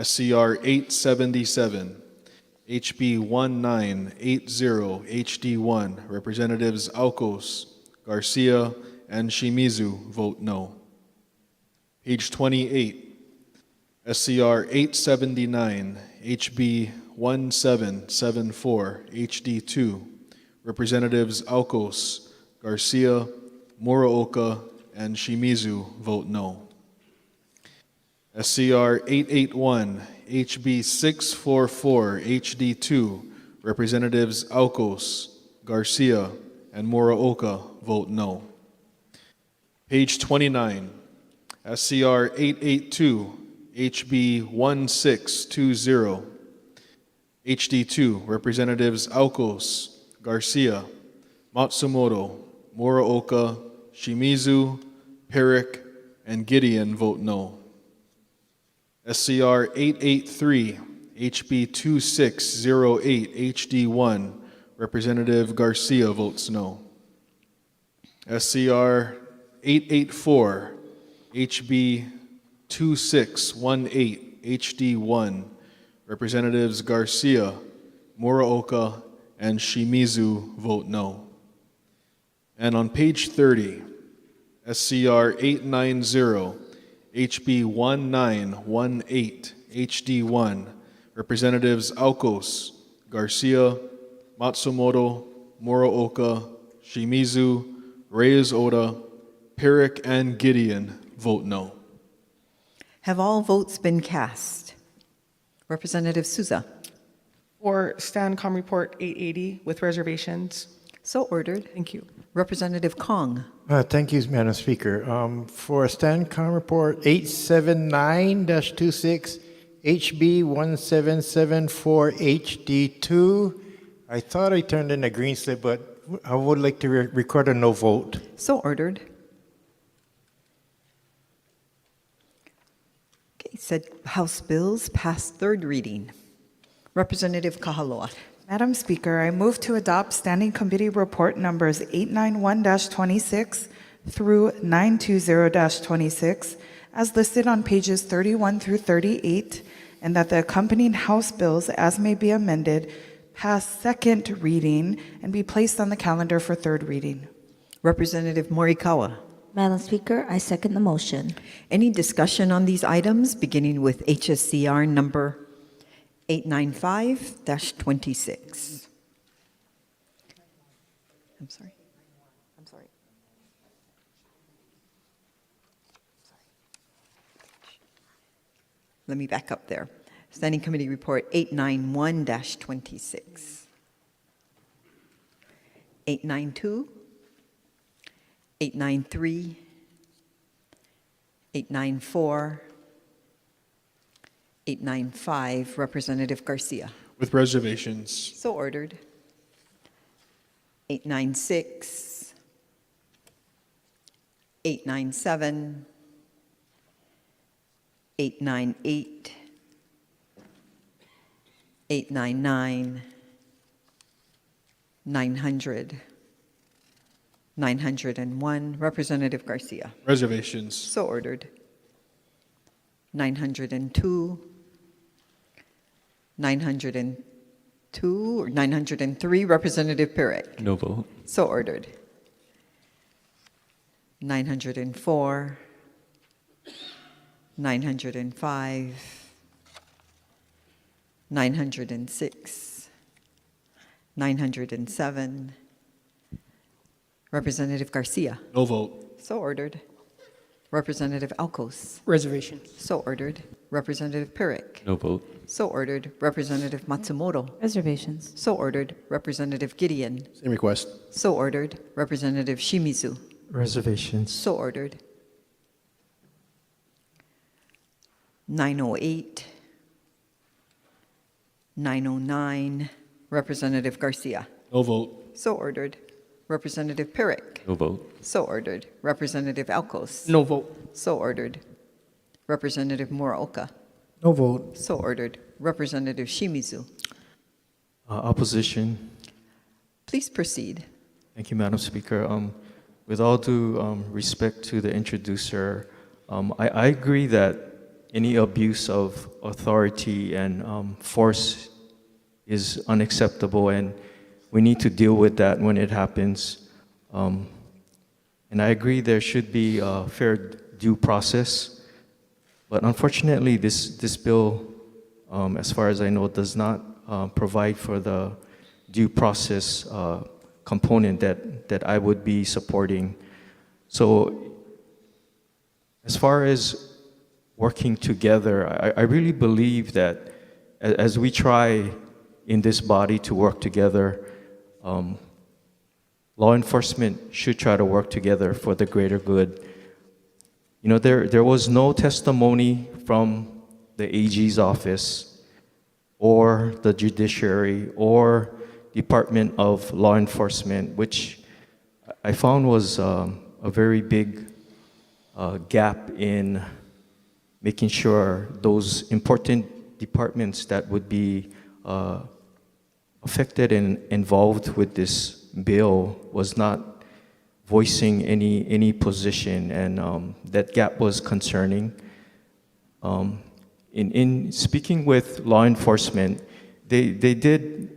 SCR 877, HB 1980, HD1, Representatives Alcos, Garcia, and Shimizu vote no. Page 28, SCR 879, HB 1774, HD2, Representatives Alcos, Garcia, Muraoka, and Shimizu vote no. SCR 881, HB 644, HD2, Representatives Alcos, Garcia, and Muraoka vote no. Page 29, SCR 882, HB 1620, HD2, Representatives Alcos, Garcia, Matsumoto, Muraoka, Shimizu, Pirrick, and Gideon vote no. SCR 883, HB 2608, HD1, Representative Garcia votes no. SCR 884, HB 2618, HD1, Representatives Garcia, Muraoka, and Shimizu vote no. And on page 30, SCR 890, HB 1918, HD1, Representatives Alcos, Garcia, Matsumoto, Muraoka, Shimizu, Reyes Oda, Pirrick, and Gideon vote no. Have all votes been cast? Representative Souza. For StanCom Report 880 with reservations. So ordered. Thank you. Representative Kong. Thank you, Madam Speaker. For StanCom Report 879-26, HB 1774, HD2, I thought I turned in a green slip, but I would like to record a no vote. So ordered. Okay, said House bills passed third reading. Representative Kahaloa. Madam Speaker, I move to adopt Standing Committee Report numbers 891-26 through 920-26 as listed on pages 31 through 38, and that the accompanying House bills, as may be amended, pass second reading and be placed on the calendar for third reading. Representative Morikawa. Madam Speaker, I second the motion. Any discussion on these items, beginning with HSCR number 895-26? I'm sorry. Let me back up there. Standing Committee Report 891-26. 892, 893, 894, 895, Representative Garcia. With reservations. So ordered. 896, 897, 898, 899, 900, 901, Representative Garcia. Reservations. So ordered. 902, 902 or 903, Representative Pirrick. No vote. So ordered. 904, 905, 906, 907, Representative Garcia. No vote. So ordered. Representative Alcos. Reservation. So ordered. Representative Perrick. No vote. So ordered. Representative Matsumoto. Reservations. So ordered. Representative Gideon. Same request. So ordered. Representative Shimizu. Reservations. So ordered. 908. 909. Representative Garcia. No vote. So ordered. Representative Perrick. No vote. So ordered. Representative Alcos. No vote. So ordered. Representative Muraoka. No vote. So ordered. Representative Shimizu. Opposition. Please proceed. Thank you, Madam Speaker. With all due respect to the introducer, I agree that any abuse of authority and force is unacceptable, and we need to deal with that when it happens. And I agree there should be a fair due process, but unfortunately this bill, as far as I know, does not provide for the due process component that I would be supporting. So as far as working together, I really believe that as we try in this body to work together, law enforcement should try to work together for the greater good. You know, there was no testimony from the AG's office or the judiciary or Department of Law Enforcement, which I found was a very big gap in making sure those important departments that would be affected and involved with this bill was not voicing any position, and that gap was concerning. In speaking with law enforcement, they did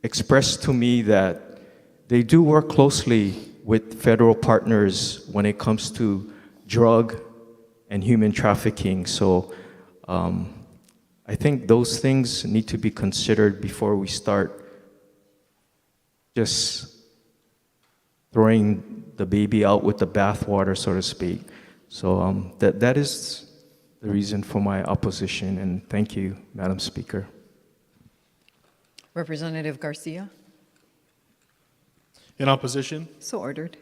express to me that they do work closely with federal partners when it comes to drug and human trafficking. So I think those things need to be considered before we start just throwing the baby out with the bathwater, so to speak. So that is the reason for my opposition, and thank you, Madam Speaker. Representative Garcia. In opposition? So ordered.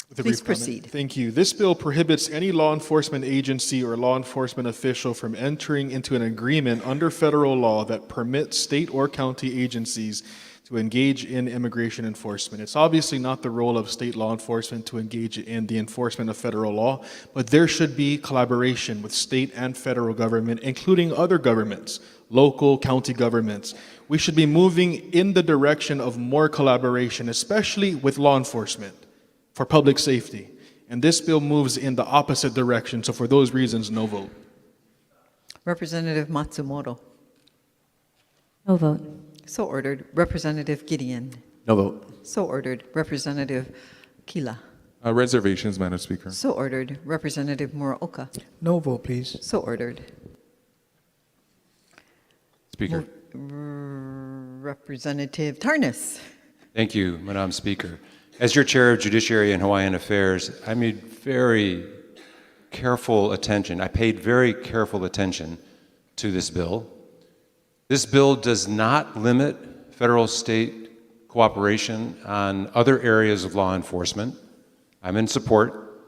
With a Please brief comment. proceed. Thank you. This bill prohibits any law enforcement agency or law enforcement official from entering into an agreement under federal law that permits state or county agencies to engage in immigration enforcement. It's obviously not the role of state law enforcement to engage in the enforcement of federal law, but there should be collaboration with state and federal government, including other governments, local, county governments. We should be moving in the direction of more collaboration, especially with law enforcement for public safety. And this bill moves in the opposite direction, so for those reasons, no vote. Representative Matsumoto. No vote. So ordered. Representative Gideon. No vote. So ordered. Representative Kila. Reservations, Madam Speaker. So ordered. Representative Muraoka. No vote, please. So ordered. Speaker. Representative Tarnas. Thank you, Madam Speaker. As your chair of Judiciary and Hawaiian Affairs, I made very careful attention. I paid very careful attention to this bill. This bill does not limit federal-state cooperation on other areas of law enforcement. I'm in support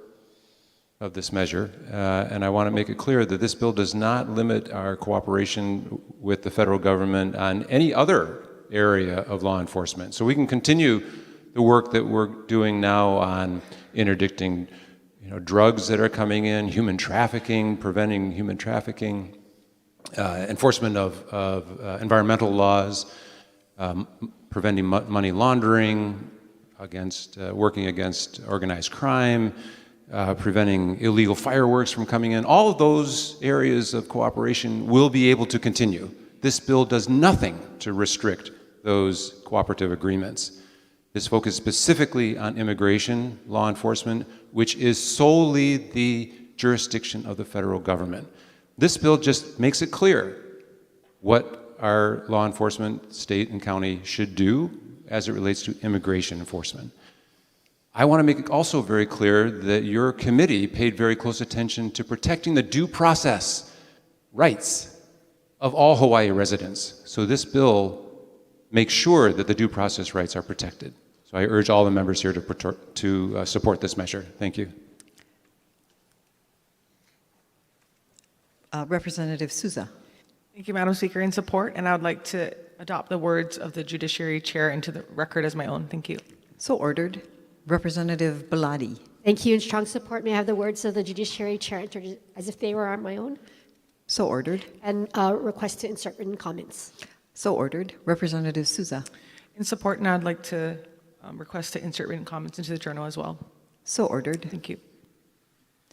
of this measure, and I want to make it clear that this bill does not limit our cooperation with the federal government on any other area of law enforcement. So we can continue the work that we're doing now on interdicting, drugs that are coming in, human trafficking, preventing human trafficking, enforcement of environmental laws, preventing money laundering, working against organized crime, preventing illegal fireworks from coming in. All of those areas of cooperation will be able to continue. This bill does nothing to restrict those cooperative agreements. This focuses specifically on immigration law enforcement, which is solely the jurisdiction of the federal government. This bill just makes it clear what our law enforcement, state and county, should do as it relates to immigration enforcement. I want to make it also very clear that your committee paid very close attention to protecting the due process rights of all Hawaii residents. So this bill makes sure that the due process rights are protected. So I urge all the members here to support this measure. Thank you. Representative Souza. Thank you, Madam Speaker. In support, and I would like to adopt the words of the Judiciary Chair into the record as my own. Thank you. So ordered. Representative Belatti. Thank you. In strong support, may I have the words of the Judiciary Chair entered as if they were on my own? So ordered. And request to insert written comments. So ordered. Representative Souza. In support, and I'd like to request to insert written comments into the journal as well. So ordered. Thank you.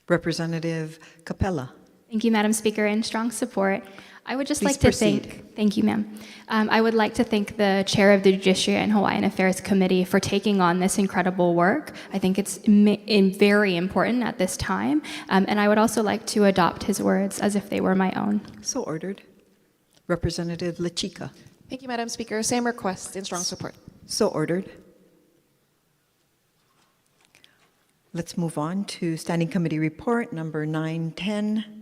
Representative Capella. Thank you, Madam Speaker. In strong support, I would just Please like to proceed. thank you, ma'am. I would like to thank the Chair of the Judiciary and Hawaiian Affairs Committee for taking on this incredible work. I think it's very important at this time. And I would also like to adopt his words as if they were my own. So ordered. Representative Lachika. Thank you, Madam Speaker. Same request in strong support. So ordered. Let's move on to Standing Committee Report number 910.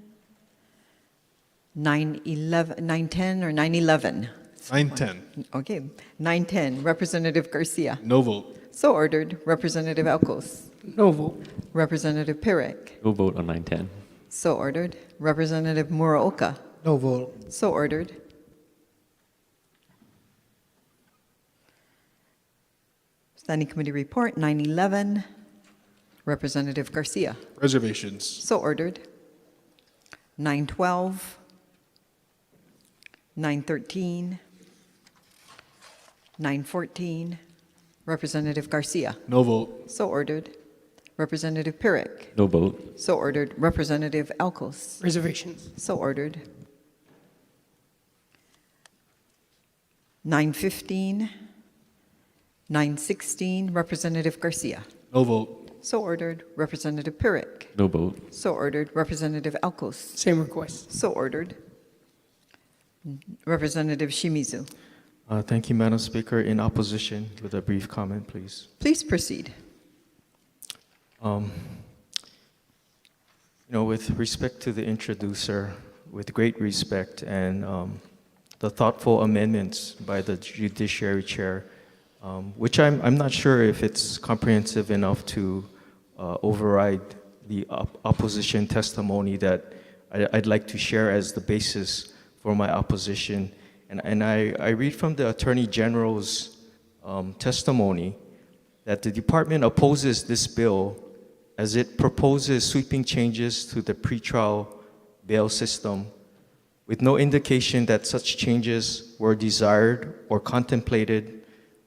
910 or 911? 910. Okay. 910. Representative Garcia. No vote. So ordered. Representative Elkos. No vote. Representative Pirek. No vote on 910. So ordered. Representative Muraoka. No vote. So ordered. Standing Committee Report 911. Representative Garcia. Reservations. So ordered. 912. 913. 914. Representative Garcia. No vote. So ordered. Representative Pirek. No vote. So ordered. Representative Elkos. Reservations. So ordered. 915. 916. Representative Garcia. No vote. So ordered. Representative Pirek. No vote. So ordered. Representative Elkos. Same request. So ordered. Representative Shimizu. Thank you, Madam Speaker. In opposition, with a brief comment, please. Please proceed. With respect to the introducer, with great respect and the thoughtful amendments by the Judiciary Chair, which I'm not sure if it's comprehensive enough to override the opposition testimony that I'd like to share as the basis for my opposition. And I read from the Attorney General's testimony that the department opposes this bill as it proposes sweeping changes to the pretrial bail system with no indication that such changes were desired or contemplated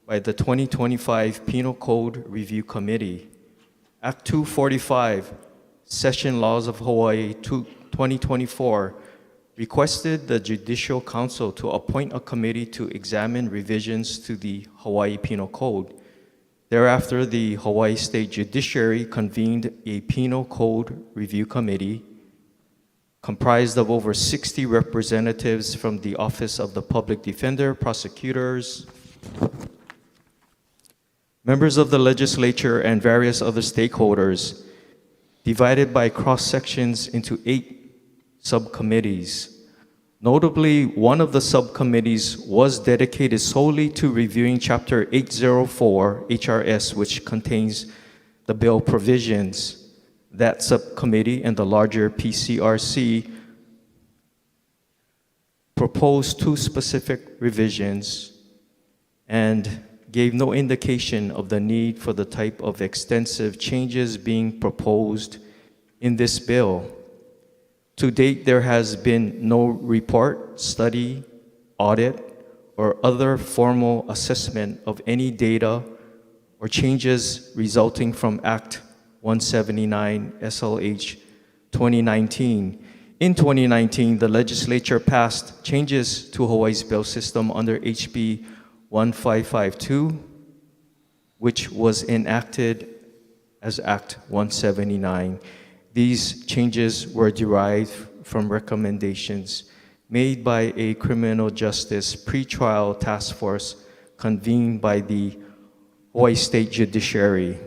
by the 2025 Penal Code Review Committee. Act 245, Session Laws of Hawaii 2024, requested the Judicial Council to appoint a committee to examine revisions to the Hawaii Penal Code. Thereafter, the Hawaii State Judiciary convened a Penal Code Review Committee comprised of over 60 representatives from the Office of the Public Defender, prosecutors, members of the legislature, and various other stakeholders, divided by cross-sections into 8 subcommittees. Notably, one of the subcommittees was dedicated solely to reviewing Chapter 804 HRS, which contains the bill provisions. That subcommittee and the larger PCRC proposed 2 specific revisions and gave no indication of the need for the type of extensive changes being proposed in this bill. To date, there has been no report, study, audit, or other formal assessment of any data or changes resulting from Act 179 SLH 2019. In 2019, the legislature passed changes to Hawaii's bail system under HB 1552, which was enacted as Act 179. These changes were derived from recommendations made by a criminal justice pretrial task force convened by the Hawaii State Judiciary.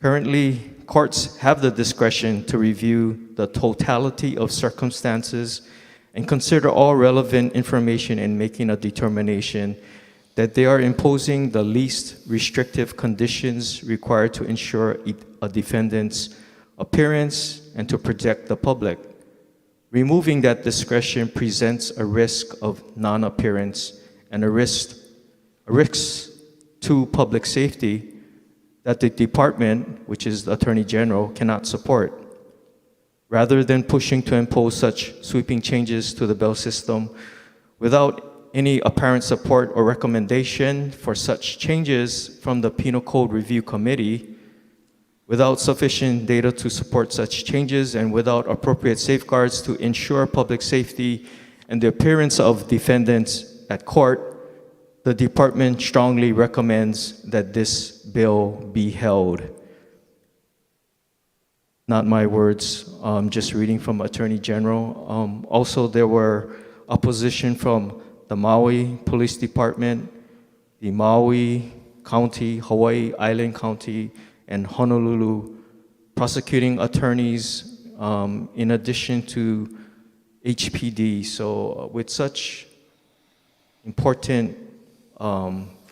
Currently, courts have the discretion to review the totality of circumstances and consider all relevant information in making a determination that they are imposing the least restrictive conditions required to ensure a defendant's appearance and to protect the public. Removing that discretion presents a risk of non-appearance and a risk to public safety that the department, which is the Attorney General, cannot support. Rather than pushing to impose such sweeping changes to the bail system without any apparent support or recommendation for such changes from the Penal Code Review Committee, without sufficient data to support such changes, and without appropriate safeguards to ensure public safety and the appearance of defendants at court, the department strongly recommends that this bill be held. Not my words, just reading from Attorney General. Also, there were opposition from the Maui Police Department, the Maui County, Hawaii Island County, and Honolulu prosecuting attorneys, in addition to HPD. So with such important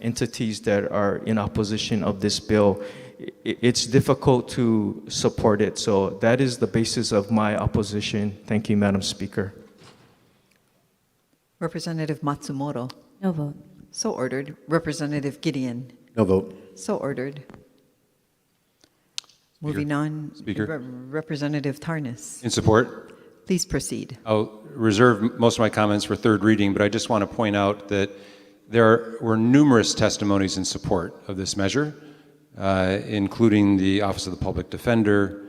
entities that are in opposition of this bill, it's difficult to support it. So that is the basis of my opposition. Thank you, Madam Speaker. Representative Matsumoto. No vote. So ordered. Representative Gideon. No vote. So ordered. Moving on. Speaker. Representative Tarnas. In support. Please proceed. I'll reserve most of my comments for third reading, but I just want to point out that there were numerous testimonies in support of this measure, including the Office of the Public Defender,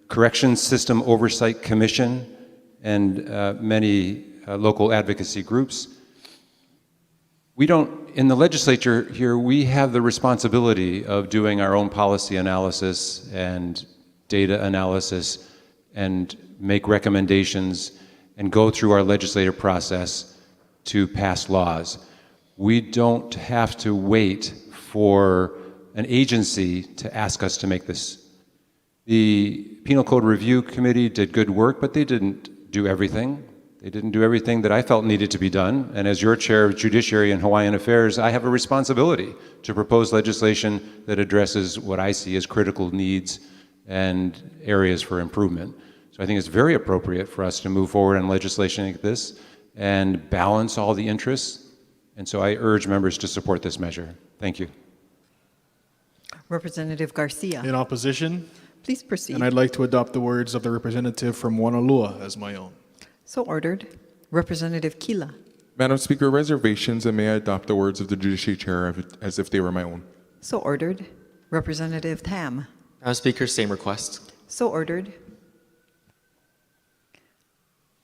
Corrections System Oversight Commission, and many local advocacy groups. We don't, in the legislature here, we have the responsibility of doing our own policy analysis and data analysis and make recommendations and go through our legislative process to pass laws. We don't have to wait for an agency to ask us to make this. The Penal Code Review Committee did good work, but they didn't do everything. They didn't do everything that I felt needed to be done. And as your chair of Judiciary and Hawaiian Affairs, I have a responsibility to propose legislation that addresses what I see as critical needs and areas for improvement. So I think it's very appropriate for us to move forward on legislation like this and balance all the interests. And so I urge members to support this measure. Thank you. Representative Garcia. In opposition? Please proceed. And I'd like to adopt the words of the representative from Wanalua as my own. So ordered. Representative Kila. Madam Speaker, reservations, and may I adopt the words of the Judiciary Chair as if they were my own. So ordered. Representative Tam. Madam Speaker, same request. So ordered.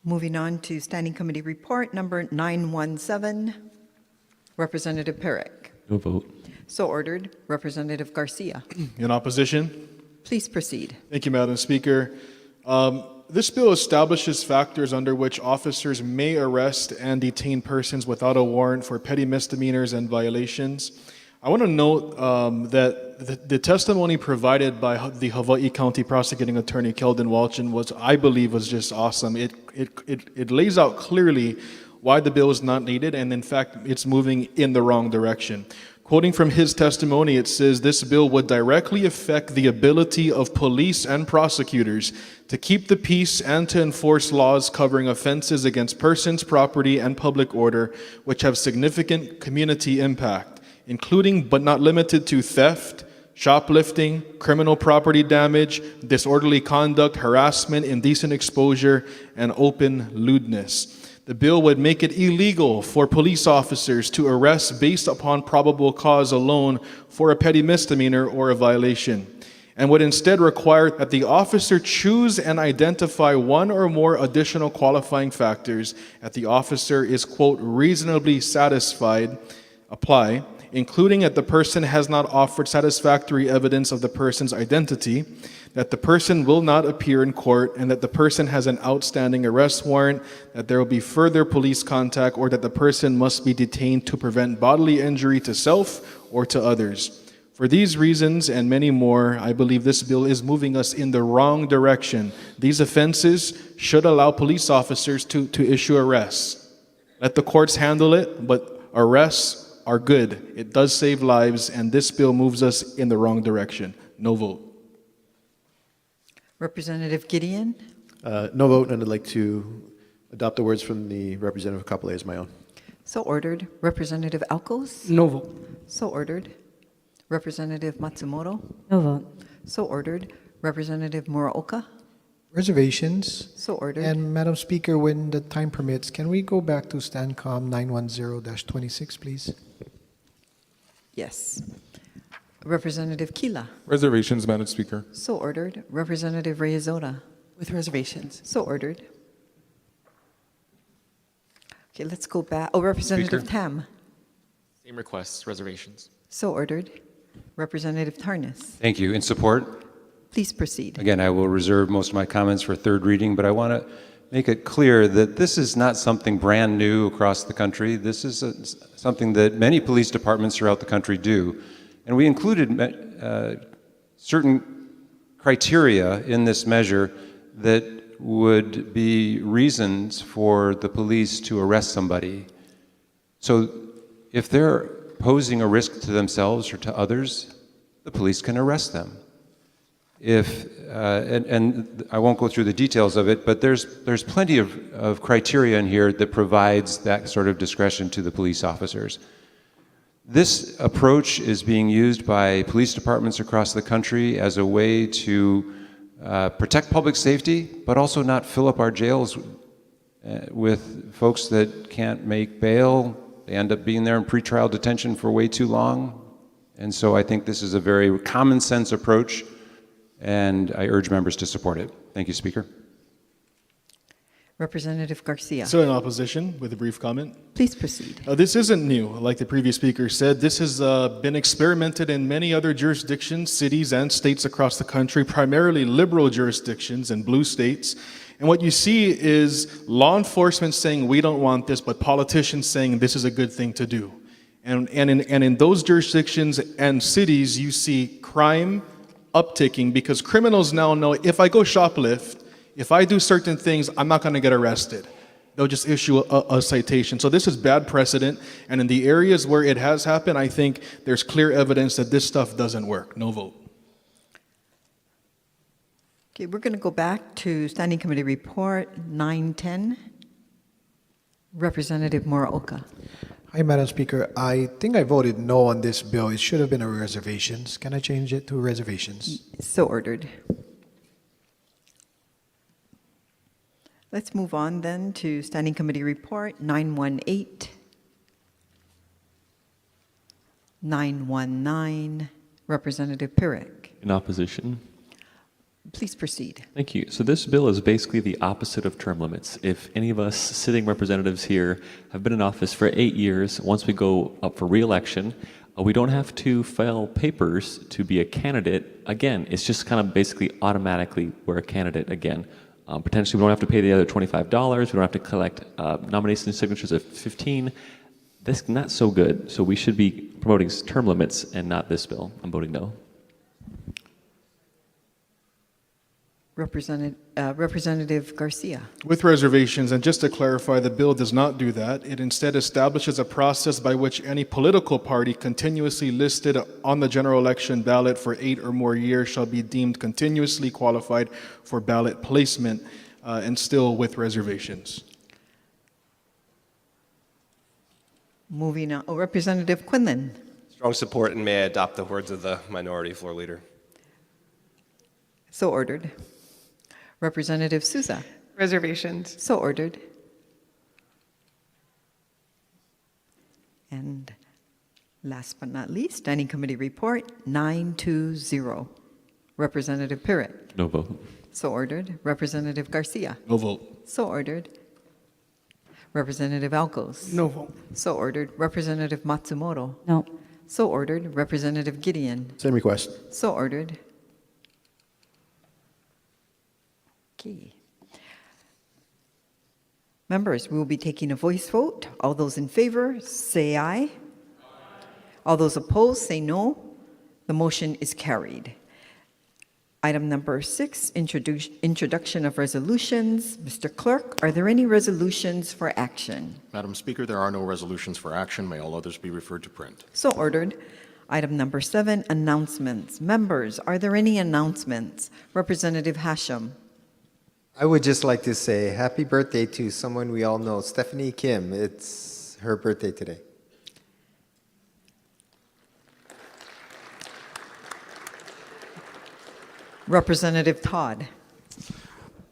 Moving on to Standing Committee Report number 917. Representative Perrick. No vote. So ordered. Representative Garcia. In opposition? Please proceed. Thank you, Madam Speaker. This bill establishes factors under which officers may arrest and detain persons without a warrant for petty misdemeanors and violations. I want to note that the testimony provided by the Hawaii County Prosecuting Attorney Keldon Walchin was, I believe, was just awesome. It lays out clearly why the bill is not needed, and in fact, it's moving in the wrong direction. Quoting from his testimony, it says, "This bill would directly affect the ability of police and prosecutors to keep the peace and to enforce laws covering offenses against persons, property, and public order, which have significant community impact, including but not limited to theft, shoplifting, criminal property damage, disorderly conduct, harassment, indecent exposure, and open lewdness." The bill would make it illegal for police officers to arrest based upon probable cause alone for a petty misdemeanor or a violation, and would instead require that the officer choose and identify one or more additional qualifying factors that the officer is, quote, reasonably satisfied apply, including that the person has not offered satisfactory evidence of the person's identity, that the person will not appear in court, and that the person has an outstanding arrest warrant, that there will be further police contact, or that the person must be detained to prevent bodily injury to self or to others. For these reasons and many more, I believe this bill is moving us in the wrong direction. These offenses should allow police officers to issue arrests. Let the courts handle it, but arrests are good. It does save lives, and this bill moves us in the wrong direction. No vote. Representative Gideon. No vote, and I'd like to adopt the words from the Representative Kapolei as my own. So ordered. Representative Alcos. No vote. So ordered. Representative Matsumoto. No vote. So ordered. Representative Muraoka. Reservations. So ordered. And Madam Speaker, when the time permits, can we go back to STANCOM 910-26, please? Yes. Representative Kila. Reservations, Madam Speaker. So ordered. Representative Reyesota. With reservations. So ordered. Okay, let's go back. Oh, Representative Speaker. Tam. Same requests, reservations. So ordered. Representative Tarnas. Thank you. In support? Please proceed. Again, I will reserve most of my comments for third reading, but I want to make it clear that this is not something brand new across the country. This is something that many police departments throughout the country do. And we included certain criteria in this measure that would be reasons for the police to arrest somebody. So if they're posing a risk to themselves or to others, the police can arrest them. And I won't go through the details of it, but there's plenty of criteria in here that provides that sort of discretion to the police officers. This approach is being used by police departments across the country as a way to protect public safety, but also not fill up our jails with folks that can't make bail. They end up being there in pretrial detention for way too long. And so I think this is a very common sense approach, and I urge members to support it. Thank you, Speaker. Representative Garcia. So in opposition, with a brief comment. Please proceed. This isn't new. Like the previous speaker said, this has been experimented in many other jurisdictions, cities, and states across the country, primarily liberal jurisdictions and blue states. And what you see is law enforcement saying, we don't want this, but politicians saying this is a good thing to do. And in those jurisdictions and cities, you see crime upticking because criminals now know if I go shoplift, if I do certain things, I'm not going to get arrested. They'll just issue a citation. So this is bad precedent. And in the areas where it has happened, I think there's clear evidence that this stuff doesn't work. No vote. Okay, we're going to go back to Standing Committee Report 910. Representative Muraoka. Hi, Madam Speaker. I think I voted no on this bill. It should have been a reservations. Can I change it to reservations? So ordered. Let's move on then to Standing Committee Report 918. 919. Representative Pirek. In opposition. Please proceed. Thank you. So this bill is basically the opposite of term limits. If any of us sitting representatives here have been in office for 8 years, once we go up for re-election, we don't have to file papers to be a candidate again. It's just kind of basically automatically we're a candidate again. Potentially we don't have to pay the other $25. We don't have to collect nomination signatures of 15. That's not so good. So we should be promoting term limits and not this bill. I'm voting no. Representative Garcia. With reservations, and just to clarify, the bill does not do that. It instead establishes a process by which any political party continuously listed on the general election ballot for 8 or more years shall be deemed continuously qualified for ballot placement, and still with reservations. Moving on. Representative Quinlan. Strong support, and may I adopt the words of the minority floor leader. So ordered. Representative Souza. Reservations. So ordered. And last but not least, Standing Committee Report 920. Representative Pirek. No vote. So ordered. Representative Garcia. No vote. So ordered. Representative Alcos. No vote. So ordered. Representative Matsumoto. No. So ordered. Representative Gideon. Same request. So ordered. Okay. Members, we will be taking a voice vote. All those in favor, say aye. All those opposed, say no. The motion is carried. Item number 6, introduction of resolutions. Mr. Clerk, are there any resolutions for action? Madam Speaker, there are no resolutions for action. May all others be referred to print. So ordered. Item number 7, announcements. Members, are there any announcements? Representative Hashem. I would just like to say happy birthday to someone we all know, Stephanie Kim. It's her birthday today. Representative Todd.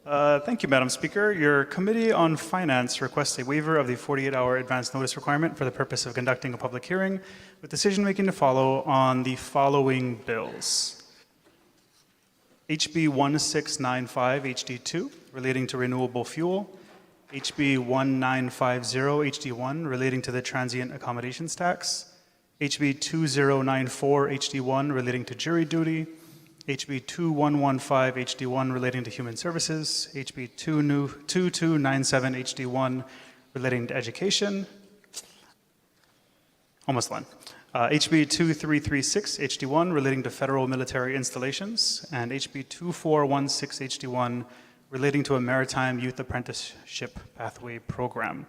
Thank you, Madam Speaker. Your Committee on Finance requests a waiver of the 48-hour advance notice requirement for the purpose of conducting a public hearing, with decision-making to follow on the following bills. HB 1695 HD2, relating to renewable fuel. HB 1950 HD1, relating to the transient accommodations tax. HB 2094 HD1, relating to jury duty. HB 2115 HD1 relating to human services, HB 2297 HD1 relating to education, almost done. HB 2336 HD1 relating to federal military installations, and HB 2416 HD1 relating to a maritime youth apprenticeship pathway program.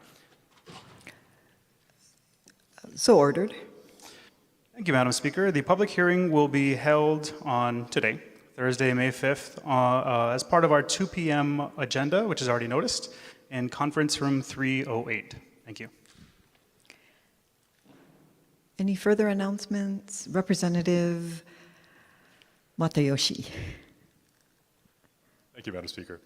So ordered. Thank you, Madam Speaker. The public hearing will be held on today, Thursday, May 5th, as part of our 2 p.m. agenda, which is already noticed, in conference room 308. Thank you. Any further announcements? Representative Matayoshi. Thank you, Madam Speaker.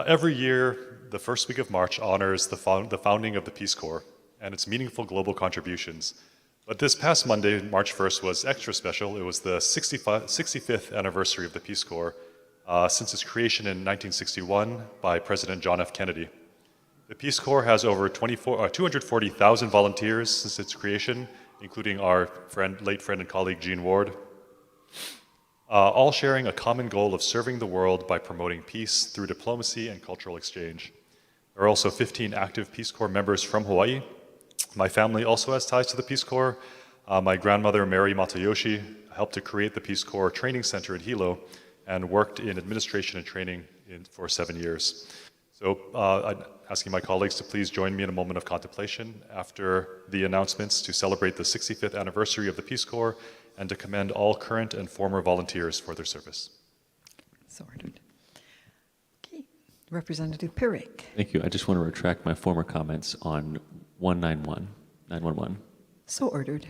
Every year, the first week of March honors the founding of the Peace Corps and its meaningful global contributions. But this past Monday, March 1st, was extra special. It was the 65th anniversary of the Peace Corps since its creation in 1961 by President John F. Kennedy. The Peace Corps has over 240,000 volunteers since its creation, including our late friend and colleague Gene Ward, all sharing a common goal of serving the world by promoting peace through diplomacy and cultural exchange. There are also 15 active Peace Corps members from Hawaii. My family also has ties to the Peace Corps. My grandmother, Mary Matayoshi, helped to create the Peace Corps Training Center at Hilo and worked in administration and training for 7 years. So I'm asking my colleagues to please join me in a moment of contemplation after the announcements to celebrate the 65th anniversary of the Peace Corps and to commend all current and former volunteers for their service. So ordered. Okay. Representative Pirik. Thank you. I just want to retract my former comments on 911. So ordered.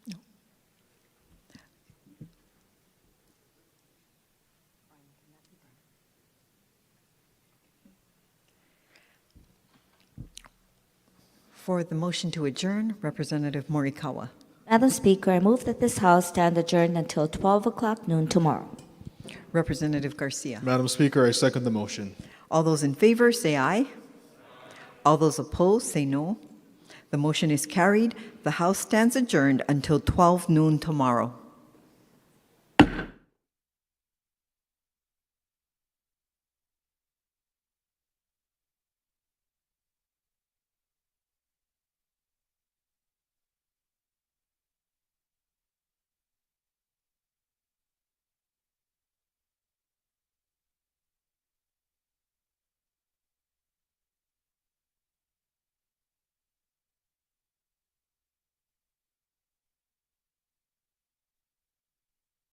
No. For the motion to adjourn, Representative Morikawa. Madam Speaker, I move that this House stand adjourned until 12 o'clock noon tomorrow. Representative Garcia. Madam Speaker, I second the motion. All those in favor say aye. All those opposed say no. The motion is carried. The House stands adjourned until 12 noon tomorrow.